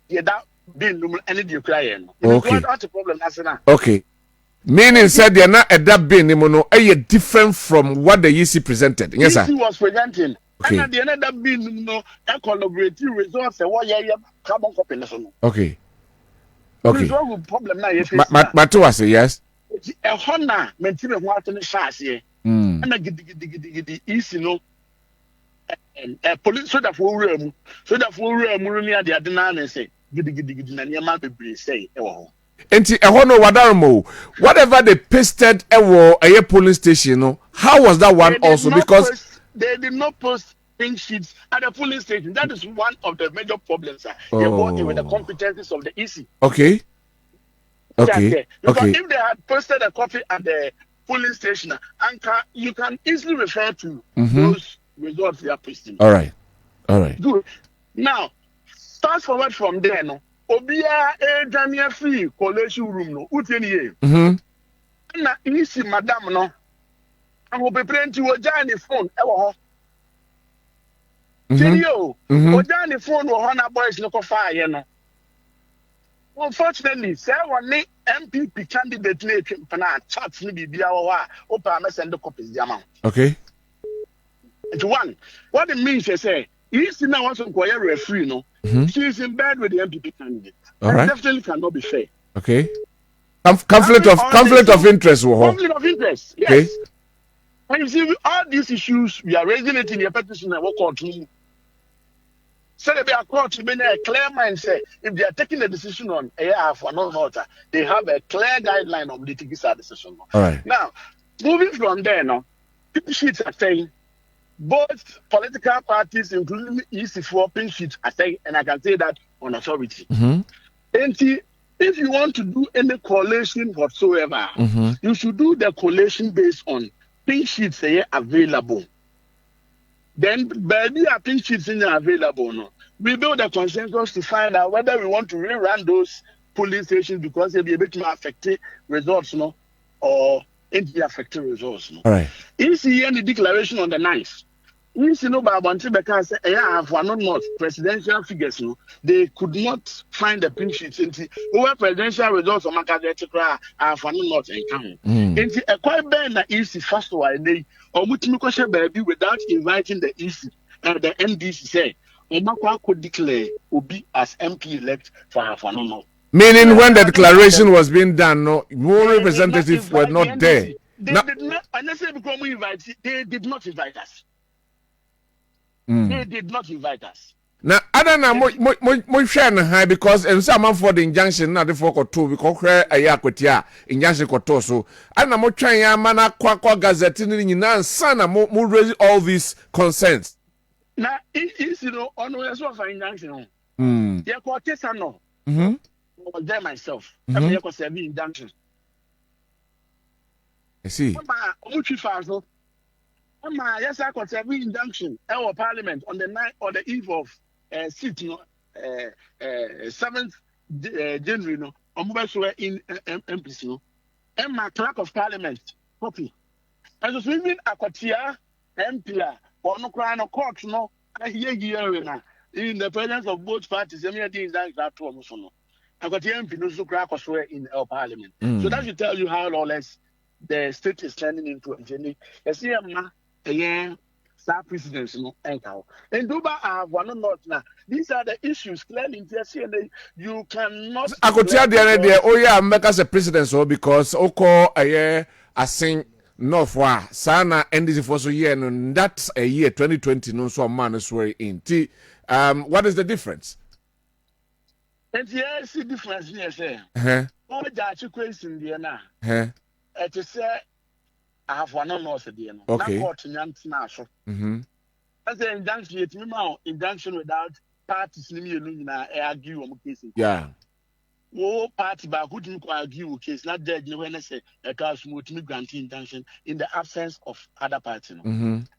that bin ni mu any de kuda ye no what the problem na na okay. Meaning said they are not at that being different from what the EC presented. Yes, sir. EC was presenting. Okay. And at the end of that being a collaborative resource carbon copy. Okay. Okay. Problem now. Matu was yes. A honor maintain what in the shares here. And I get the EC no. And police so that for room near the Adana say giddy na near man be say Enti ehono wadarmo whatever they pasted a polling station no how was that one also because they did not post pink sheets at the polling station. That is one of the major problems they working with the competencies of the EC. Okay Because if they had posted a copy at the polling station and you can easily refer to those results they are posting. All right Good. Now fast forward from there no Obia Daniel free collation room no uteni na isi madam no aho beprenti wojani phone e wo ho yo wojani phone wo ho na boys no ko fire no unfortunately say one MPP candidate na etwem pana chat ni bibia wo a opa me send copies di amount okay It's one. What it means is say, if now wants to acquire referee, no, she is in bed with the MPP candidate. All That right. definitely cannot be fair. Okay. Conflict of interest. Conflict of interest. Yes. Okay. And you see, all these issues, we are raising it in the petition and work on to. So they are court to be a clear mindset. If they are taking a decision on AR for non-voter, they have a clear guideline of the TKSA decision. All right. Now, moving from there, now, pink sheets are saying both political parties, including EC4 pink sheets, are saying, and I can say that on authority. And if you want to do any coalition whatsoever, you should do the coalition based on pink sheets available. Then, baby, our pink sheets in available. No, we build a consensus to find out whether we want to rerun those polling stations because they'll be a bit more affected results, no, or anti affected results. No. All right. If you see any declaration on the 9th, you see no Babante because for not presidential figures, no, they could not find the pink sheets into over presidential results of Maakye for not encounter. Into a quite bad easy first one day or mutimikosha baby without inviting the EC and the NDC say Omakwa could declare Obi as MP elect for not. Meaning when the declaration was being done, no more representatives were not there. They did not, unless they become invited, they did not invite us. They did not invite us. Now, I don't know, more share high because and some for the injunction, not the folk two, because a yakwetia, injunction kotoso. I know more trying mana kwa gazette in nan sana more raise all these concerns. Now, it's on the of injunction. Yeah, quarters no. I was there myself. I was serving injunction. I see. Yes, I could serve injunction. Our parliament on the night or the eve of seat, 7th January, no, in MPC, no, and my clerk of parliament copy. And so swimming Aquatia, MPA, or no crown of court, no, I hear in the presence of both parties, and that to almost no. Aquatia MP no so crack or swear in our parliament. So that should tell you how lawless the state is turning into a journey. Star presidents, no, and Duba are one not now. These are the issues clearly. You cannot. I could tell the other day, oh yeah, make us a president so because Oko a year I sing Northwa Sana NDC for so year and that's a year 2020 no so man is swear in. What is the difference? And yes, the difference here, sir. Oh, that's a question, dear. Now, to say. I have one on also, dear. Okay. As an injunction without parties, I argue on case. Yeah. Oh, party by who didn't argue case, not dead. When I say a car smooth granting injunction in the absence of other parties.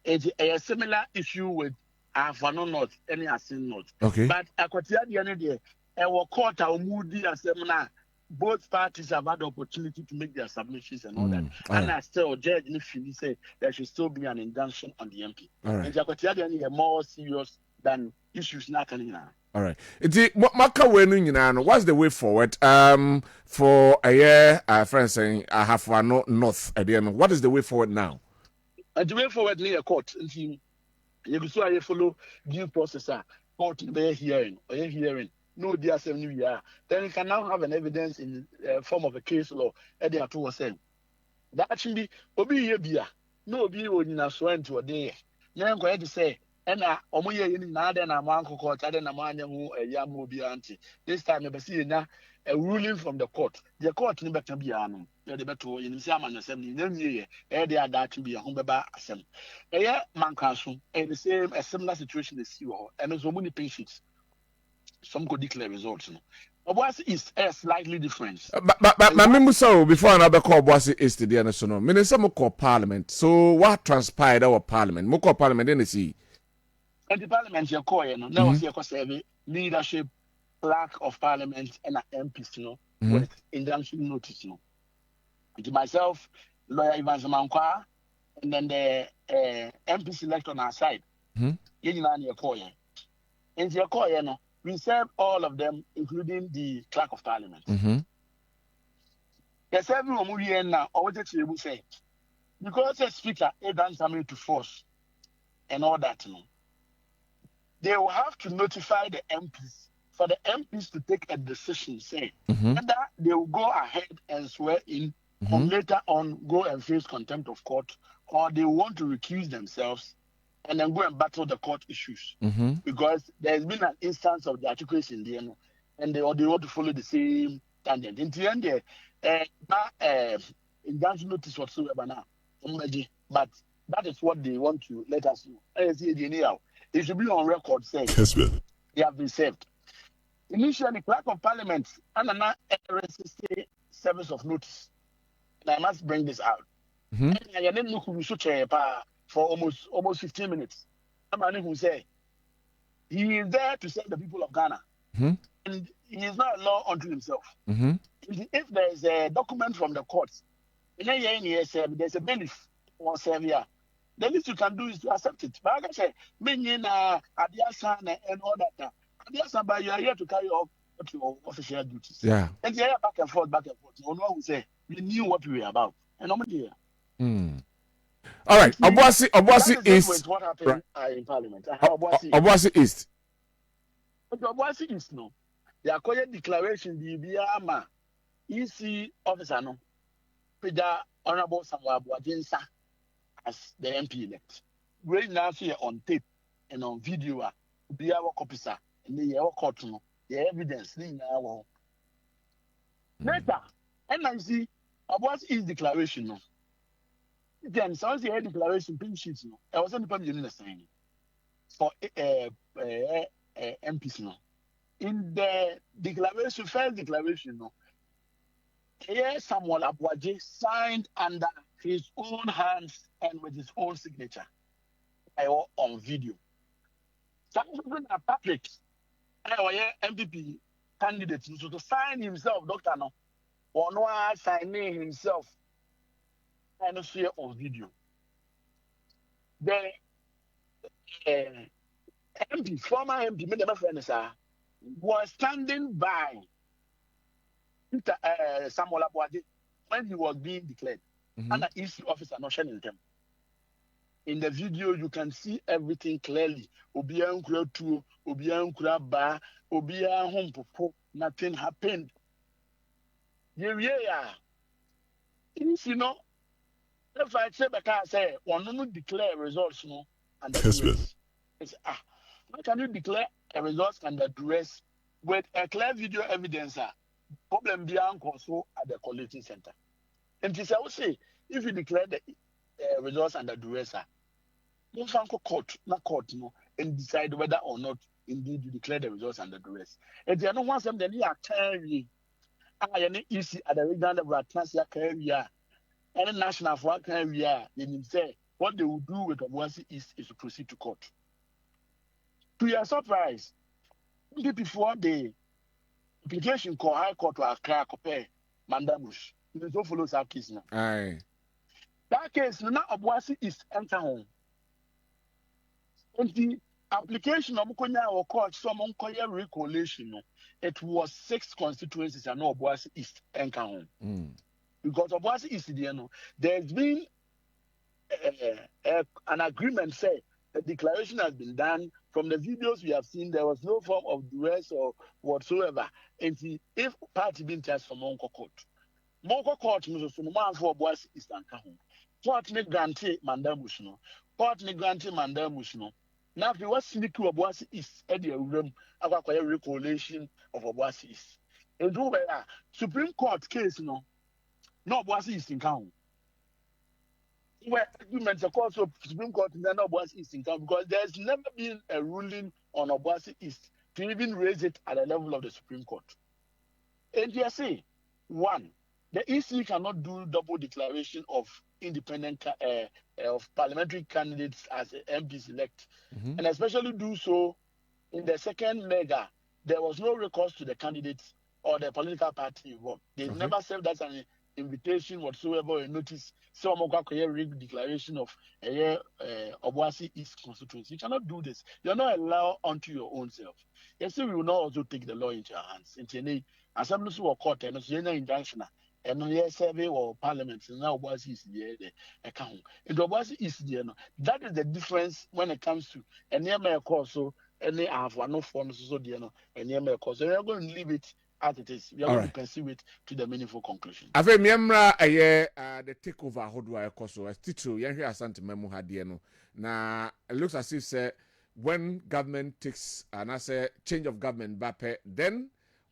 It's a similar issue with I have one on not any assin not. Okay. But I could tell the other day, our court, our moody as seminar. Both parties have had the opportunity to make their submissions and all that. And I still judge if you say there should still be an injunction on the MP. And Jacotiadi are more serious than issues not coming now. All right. What's the way forward? For a year, friends saying I have one north at the end. What is the way forward now? The way forward near court. You could follow due process. Court be hearing or hearing. No, dear, then you can now have an evidence in form of a case law. Eddie Ato was saying that should be Obi Yabia. No, be when you swear to a day. Now I'm going to say, and Omoya in another and a man court, I don't know who a young will be auntie. This time, I see now a ruling from the court. The court never can be an the better in Saman Assembly. Then, they are that to be a home by assembly. A year man castle, and the same, a similar situation is you all, and there's so many patients. Some could declare results. Obuasi is slightly different. But so before another call Obuasi is the national. Meaning some call parliament. So what transpired our parliament? More call parliament didn't see. And the parliament you call now was your survey leadership, lack of parliament and MPs, with injunction notice. To myself, lawyer Ivan Zamankwa, and then the MP select on our side. You know, your call. And your call, we serve all of them, including the clerk of parliament. The serving Omurian now, or what you say, because the speaker, he done something to force and all that, they will have to notify the MPs for the MPs to take a decision, say whether they will go ahead and swear in or later on go and face contempt of court, or they want to recuse themselves and then go and battle the court issues. Because there's been an instance of the articles in there, and they want to follow the same tangent. In the end, injunction notice whatsoever now, but that is what they want to let us know. It should be on record saying Kessben. they have been served. Initially, Clerk of Parliament and an service of notice. And I must bring this out. And I didn't look who should for almost 15 minutes. A man who say he is there to serve the people of Ghana. And he is not a law unto himself. If there is a document from the courts, there's a bailiff or savior. The least you can do is to accept it. But like I say, Adiasan and all that. Adiasan, but you are here to carry out your official duties. Yeah. And you are back and forth. No one will say, we knew what we were about. And normally, all right. Obuasi East. What happened in Parliament. Obuasi East. But Obuasi East, no. The acquired declaration, the BIAMA, EC officer, no. Peja Honorable Samuel Boadinsa as the MP elect. We now see on tape and on video, be our officer and the court, no. The evidence, later, and I see Obuasi East declaration, no. Then sounds the declaration pink sheets, no. I wasn't the signing for MPs, no. In the declaration, first declaration, no. Here, Samuel Abuaje signed under his own hands and with his own signature. On video. Something Patrick, MPP candidate, to sign himself, Doctor, no, or no signing himself, and share on video. The MP, former MP, my friends, was standing by Samuel Abuaje when he was being declared. And the EC officer not sharing them. In the video, you can see everything clearly. Nothing happened. Yeah. You know, if I say, one don't declare results, no, and it's how can you declare a results under duress with a clear video evidence? Problem beyond also at the collating center. And this I would say, if you declare the results under duress, you can go court, and decide whether or not indeed you declare the results under duress. And there are no ones them then you are carrying. Easy at the regional level, carry any national for carry. Then say what they will do with Obuasi is to proceed to court. To your surprise, before the application call High Court to Accra, compare Mandamush. It also follows our case now. Aye. That case now Obuasi is enter home. And the application of Mukonya or court, some Mukonya recollation, it was 6 constituencies and no Obuasi is enter home. Because Obuasi is the there's been an agreement say the declaration has been done. From the videos we have seen, there was no form of duress or whatsoever. And if party been tested from Monko Court, no man for Obuasi is anchor home. Court ne grantee Mandamush no. Court ne grantee Mandamush no. Now if you want to Obuasi is at the room about a recollation of Obuasi is. And do Supreme Court case no Obuasi is in count. Where arguments of course of Supreme Court in the Obuasi East in town because there's never been a ruling on Obuasi East to even raise it at the level of the Supreme Court. And you say, one, the EC cannot do double declaration of independent of parliamentary candidates as MPs elect, and especially do so in the second mega. There was no recourse to the candidates or the political party involved. They never served as an invitation whatsoever or a notice. So I'm going to read declaration of Obuasi East constituency. You cannot do this. You're not allowed unto your own self. Yes, we will not also take the law into our hands. And some will court and injunction. and yes, survey or parliament now was is the account. It was is the no. That is the difference when it comes to a near my course. So any have one no forms so dear no and near my course. So we are going to leave it as it is. We are going to pursue it to the meaningful conclusion. Afe miamra the takeover hodwa ekoso estitro yenhwe asante memu hadie no na it looks as if say when government takes change of government bape then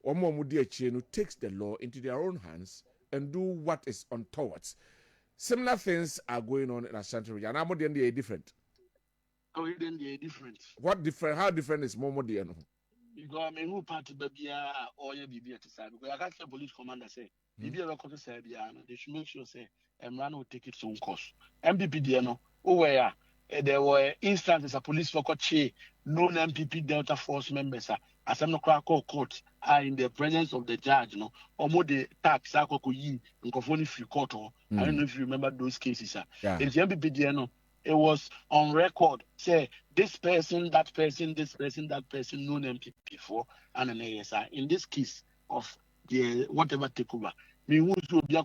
omo mudi achie no takes the law into their own hands and do what is untoward. Similar things are going on in Ashanti region. And Amodian they are different. Oh, then they are different. What different? How different is Momodian? Because I mean, who part of the or your BB at the side? Because I got the police commander say, BB record to Serbia, they should make sure say, and man will take its own course. MPP, Diano, oh, yeah. There were instances a police for coach, known MPP Delta Force members, as I'm not court, are in the presence of the judge, no, or more the tax, Sakoyi, and Kofoni free court. I don't know if you remember those cases, sir. It's MPP Diano. It was on record, say this person, that person, this person, that person, known MPP before, and an ASI. In this case of the whatever takeover, me who will be a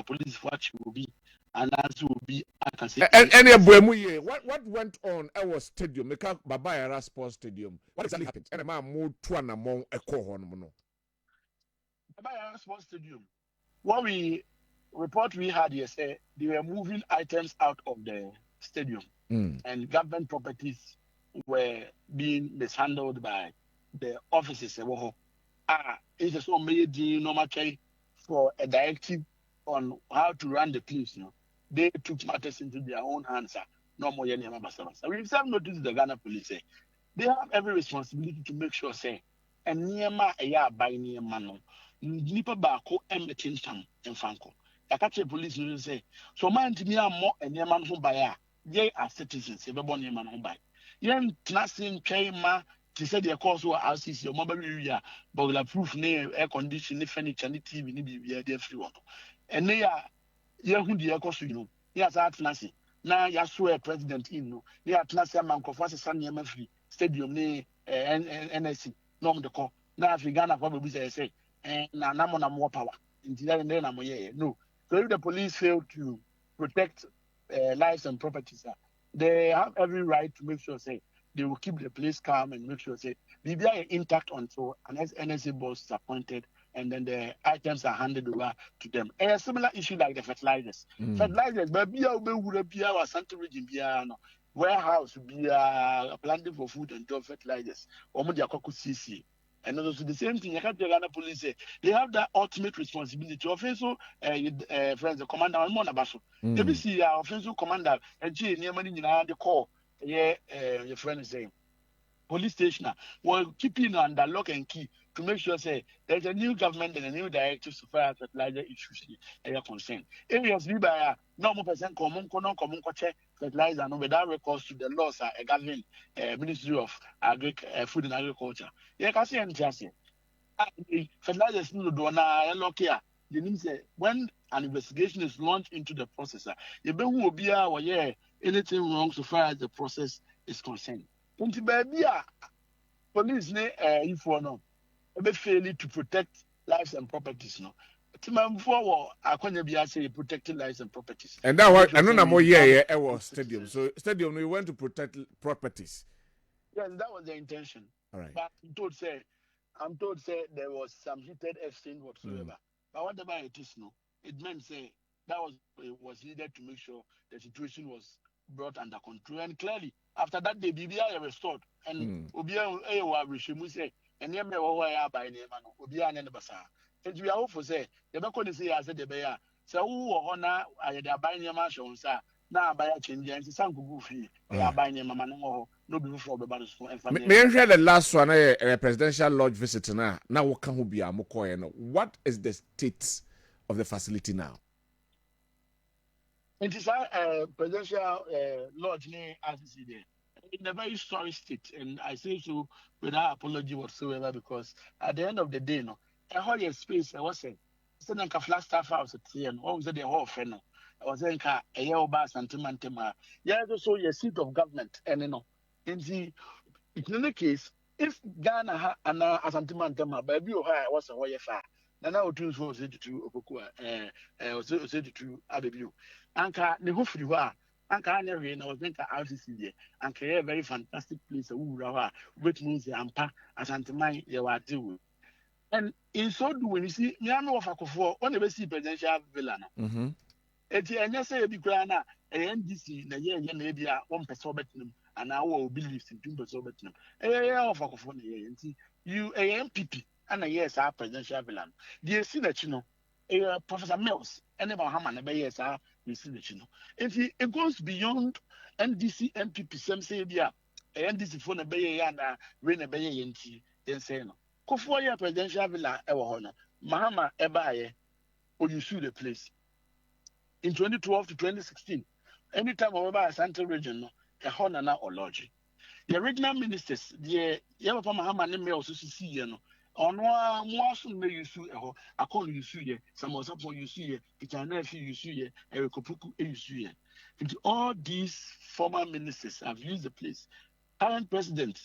police watch will be. And as will be, I can say. And what went on our stadium, Meka Babayara Sports Stadium? What exactly happened? And a man moved to an among a cohon. Babayara Sports Stadium. What report we had yesterday, they were moving items out of the stadium, and government properties were being mishandled by the officers. It's a so made normal for a directive on how to run the place. They took matters into their own hands. No more. We've noticed the Ghana police say they have every responsibility to make sure say and near by near mano nipa bako emetin tam enfanko. I catch a police will say so man to me more and near man who buy ye are citizens, if a bonny man who buy. Yen Tnasin Kama to say their course were houses, your mobile area, but proof near air conditioning, furniture, TV, need be free one. And they are who the course you know. Yes, at Nasi. Now, you swear president in no. They are Tnasia Manco for Sunny free stadium near NSC, norm the call. Now, if you Ghana probably say, and now I'm more power. And then I'm no. So if the police fail to protect lives and properties, they have every right to make sure say they will keep the place calm and make sure say BBI intact until an NSA boss is appointed and then the items are handed over to them. A similar issue like the fertilizers. Fertilizers, but be our Santa region, warehouse, be planting for food and job fertilizers. CC. And also the same thing, Ghana police say they have that ultimate responsibility. Offensive friends, the commander on Monabaso. Every see our offensive commander and near money in the call. Your friend is saying police station will keep in under lock and key to make sure say there's a new government and a new directive to fire fertilizer issues they are concerned. Areas we by normal percent common check fertilizer no without recourse to the laws governing Ministry of Food and Agriculture. Yeah, can see and just fertilizers no do na lock here. You need say when an investigation is launched into the process, you be who will be anything wrong so far as the process is concerned. Police if no failing to protect lives and properties no. Protecting lives and properties. And that was I know more stadium. So stadium we went to protect properties. Yes, that was the intention. All right. But I'm told there was some heated exchange whatsoever. But whatever it is no, it meant say that was needed to make sure the situation was brought under control. And clearly, after that, the BBI restored. And Obia Rishimu say, and Yamma by Nemano, Obia and Basa. And we are hopeful say, the Bacon say, I said the Bear. So, who honor I had a buying your mansion, sir. Now, by a change, and some goofy, they are buying your man, no before the battles for family. May I share the last one, a presidential lodge visit now? Now, what can be a Mokoy? What is the state of the facility now? It is a presidential lodge near RCC there. In a very sorry state, and I say so without apology whatsoever, because at the end of the day, no, a whole space I was saying, it's like a flat staff house at the end. What was the whole friend? I was saying, a year bas and Timantema. Yeah, also your seat of government, and you know, in any case, if Ghana and Asantimantema, baby, or was a way far. Nana Otunfo say to Okokua, say to Abebu. Anka, the hopefully wa, Anka, never in our think RCC there, and create a very fantastic place, a wood, which means the Ampa, as Antimai, you are doing. And in so doing, you see, Miano of Akofo, on the see presidential villa. Eti enye say ebi kura na NDC na ye na ebia 1% betinum and our beliefs in 2% betinum. Of akofo na ye nti you MPP and yes our presidential villain. The see that you know Professor Mills and about Hama na be yes we see that you know. It goes beyond NDC MPP some say bia NDC for na be ye na we na be ye nti then say no. Kofo ye presidential villain e wo ho no. Mahama e ba ye or you sue the place. In 2012 to 2016, anytime we were at Central Region, no, a honor or lodge. The regional ministers, the Yapa Mahama name also see you know. On one more soon may you sue a call you sue some of support you see it's an nephew you sue a Kopuku you sue. All these former ministers have used the place. Current president.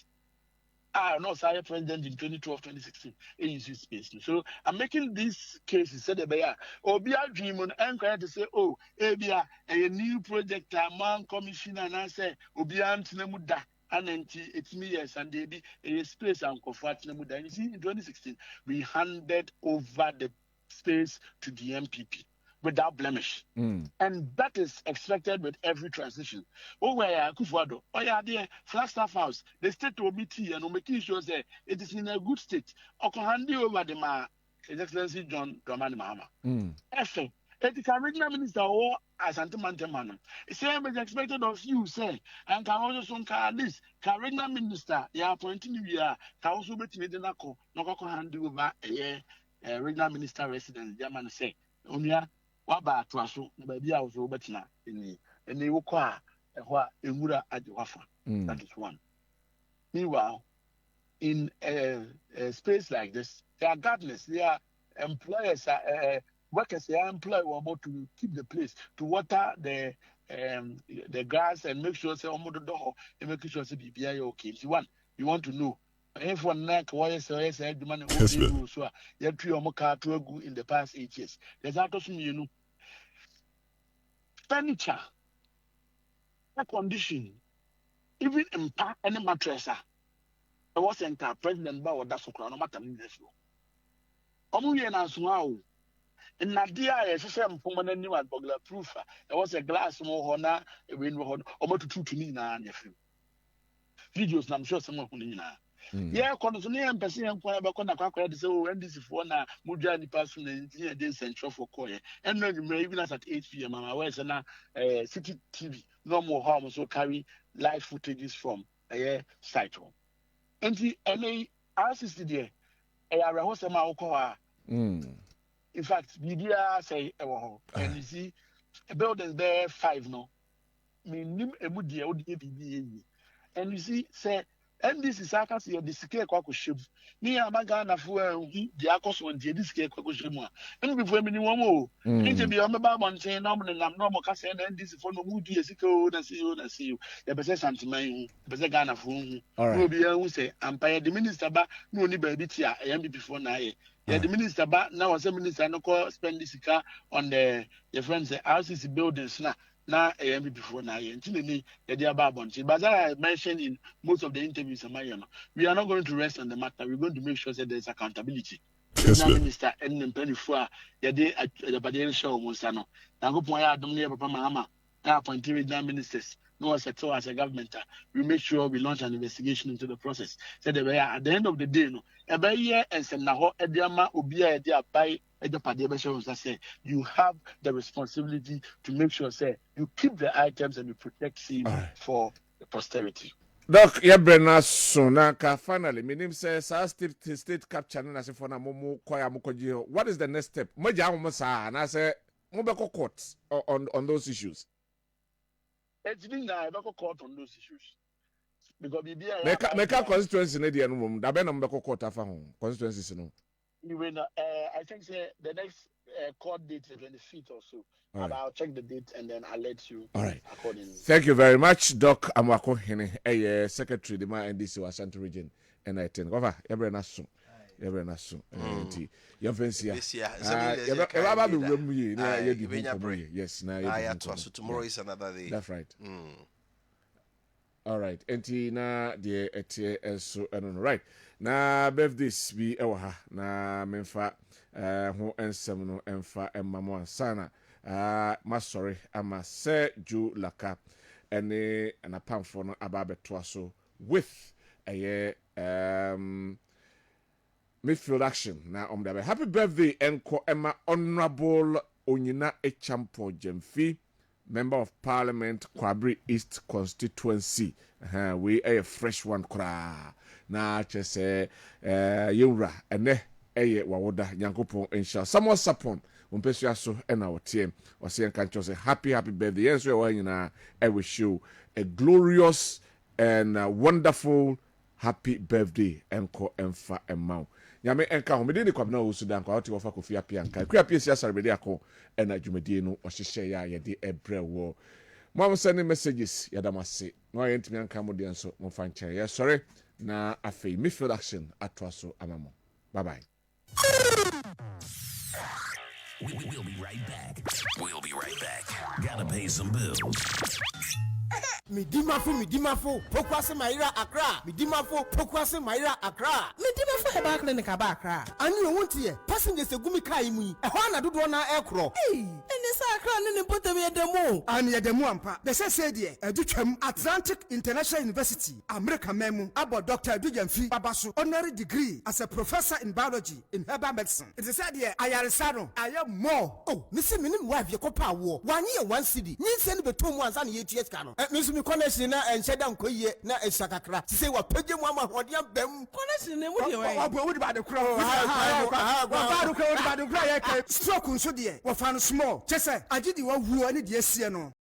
No, sorry, president in 2012, 2016, in space. So I'm making this case, said the Obia dream on anchor to say, oh, Abia, a new project, a man commissioner, and I say, Obia Antinamuda, and it's me, yes, and they be a space and comfort Namuda. And you see, in 2016, we handed over the space to the MPP without blemish. And that is expected with every transition. Oh, where Kufuado, oh, yeah, dear, Flagstaff House, the state will be tea and making sure that it is in a good state. Or can hand over the His Excellency John Dramani Mahama. Effect. It can regional minister or as Antimanteman. It's same is expected of you, say, and can also some car this. Can regional minister, yeah, appointing you, can also be to the Nako, no hand over a regional minister resident, German say, Waba to us, baby, I was Robertina in the Woka, and Mura at the Wafa. That is one. Meanwhile, in a space like this, there are gardeners, there are employers, workers, they are employed about to keep the place, to water the grass and make sure say the door and make sure say be okay. If you want to know. If one neck, why is the money so you have 3 or more car to go in the past 8 years? There's also you know furniture, air condition, even impact any mattress. I was enter president Bao that's so no matter in this room. Omuye na so in Nadia, a system for one new burglar proof. There was a glass more honor, a window or to me na videos, I'm sure someone who yeah, constantly and person and quite about Conacra, so and this is for now, Mujani person and this central for Koya. And then you may even at 8 p.m. Where's a city TV, no more harm, so carry live footages from a site home. And the LA RCC there, a rehearsal Maokoa. In fact, media say, and you see, a building there 5 no. Mean a mudia would be. And you see, say, and this is Aka see the scare quacko me and my Ghana for the Akos one, the scare quacko. And before me, one more. It be on the Babon saying, no, and I'm normal Cassan, and this is for no moody as and see you. The possession to my Ghana for whom will be able to say, I'm by the minister, but no, ni baby, I am before night. Yeah, the minister, but now as a minister, no call spend this car on the friends, the houses buildings now AM before now and the Babon. But as I mentioned in most of the interviews, we are not going to rest on the matter. We're going to make sure that there's accountability. Kessben. Minister and penny for the day at the Badel show Mosano. Now go point out Papa Mahama, appointed regional ministers. No as a government, we make sure we launch an investigation into the process. So at the end of the day, no, every year and send now Ediama Ubia Edia by you have the responsibility to make sure say you keep the items and you protect them for the posterity. Doc, yeah, Brenna Sonaka. Finally, my name says state capture na se for na momo kwaya mokoji. What is the next step? Moja mosa and I say mobeko court on those issues. It's been now court on those issues. Because Meka constituency ne dia no mum. Da be na mobeko court afa ho. Constituency no. I think the next court date is 25th or so. Right. I'll check the date and then I'll let you. All right. Accordingly. Thank you very much, Doc Amwako Hene, Secretary the NDC Ashanti Region, and I think over every nation. yɛbrɛ na so nti yɛmfɛnsia Baba be room ye na yɛdi yes na so tomorrow is another day. That's right. All right. Enti na de etie enso eno right. Na birthdays bi ewa ha na memfa ho ensem no emfa emmamo ansana. Masori ama se ju laka ene anapamfo no aba beto so with midfield action na omdabe. Happy birthday enko Emma Honorable Onyina Echampo Jemfi, Member of Parliament, Kwabena East Constituency. We a fresh one kra. Na chese yura ene wawoda nyankopon insha. Samo sapon umpesu yaso ena wotie. Wasi enkancho se happy birthday. Yenso wa nyina I wish you a glorious and wonderful happy birthday enko emfa emau. Nyame enka ho mede ni Kwabena wo Sudan kwa wote wofa Kofi Apia nka. Kofi Apia sia sarebede akọ ena dwumadie no ohyehyɛ ya yede ebre wo. Mo am send messages yadamase. No yentimi anka mo de nso mo fa nkyɛ. Yes sorry na afei midfield action atwa so amamo. Bye bye. We'll be right back. We'll be right back. Gotta pay some bills. Midimafo, Pokwase Maira Accra. Midimafo, Pokwase Maira Accra. Midimafo Heba Clinic Aba Accra. And you want here, passengers the Gumika Imu, a Hana Dudwana Aircraft. Hey, and this Accra and put them at the mo. And yet the Muampa, the Sadia, a Duchem Atlantic International University, America Memo, about Dr. Dujanfi Babasu, honorary degree as a professor in biology in herbal medicine. It is said here, I am more. Oh, Missy Minim wife, your copa war. 1 year, 1 city. Need send the 2 months and 8 years canon. Miss me connection and shut down Koye na Esakakra. Say what Pejam Mama Hodiam Bem connection. What about the crow? Stroke so dear. What found small. Chessa, I did you want who any dear Siano.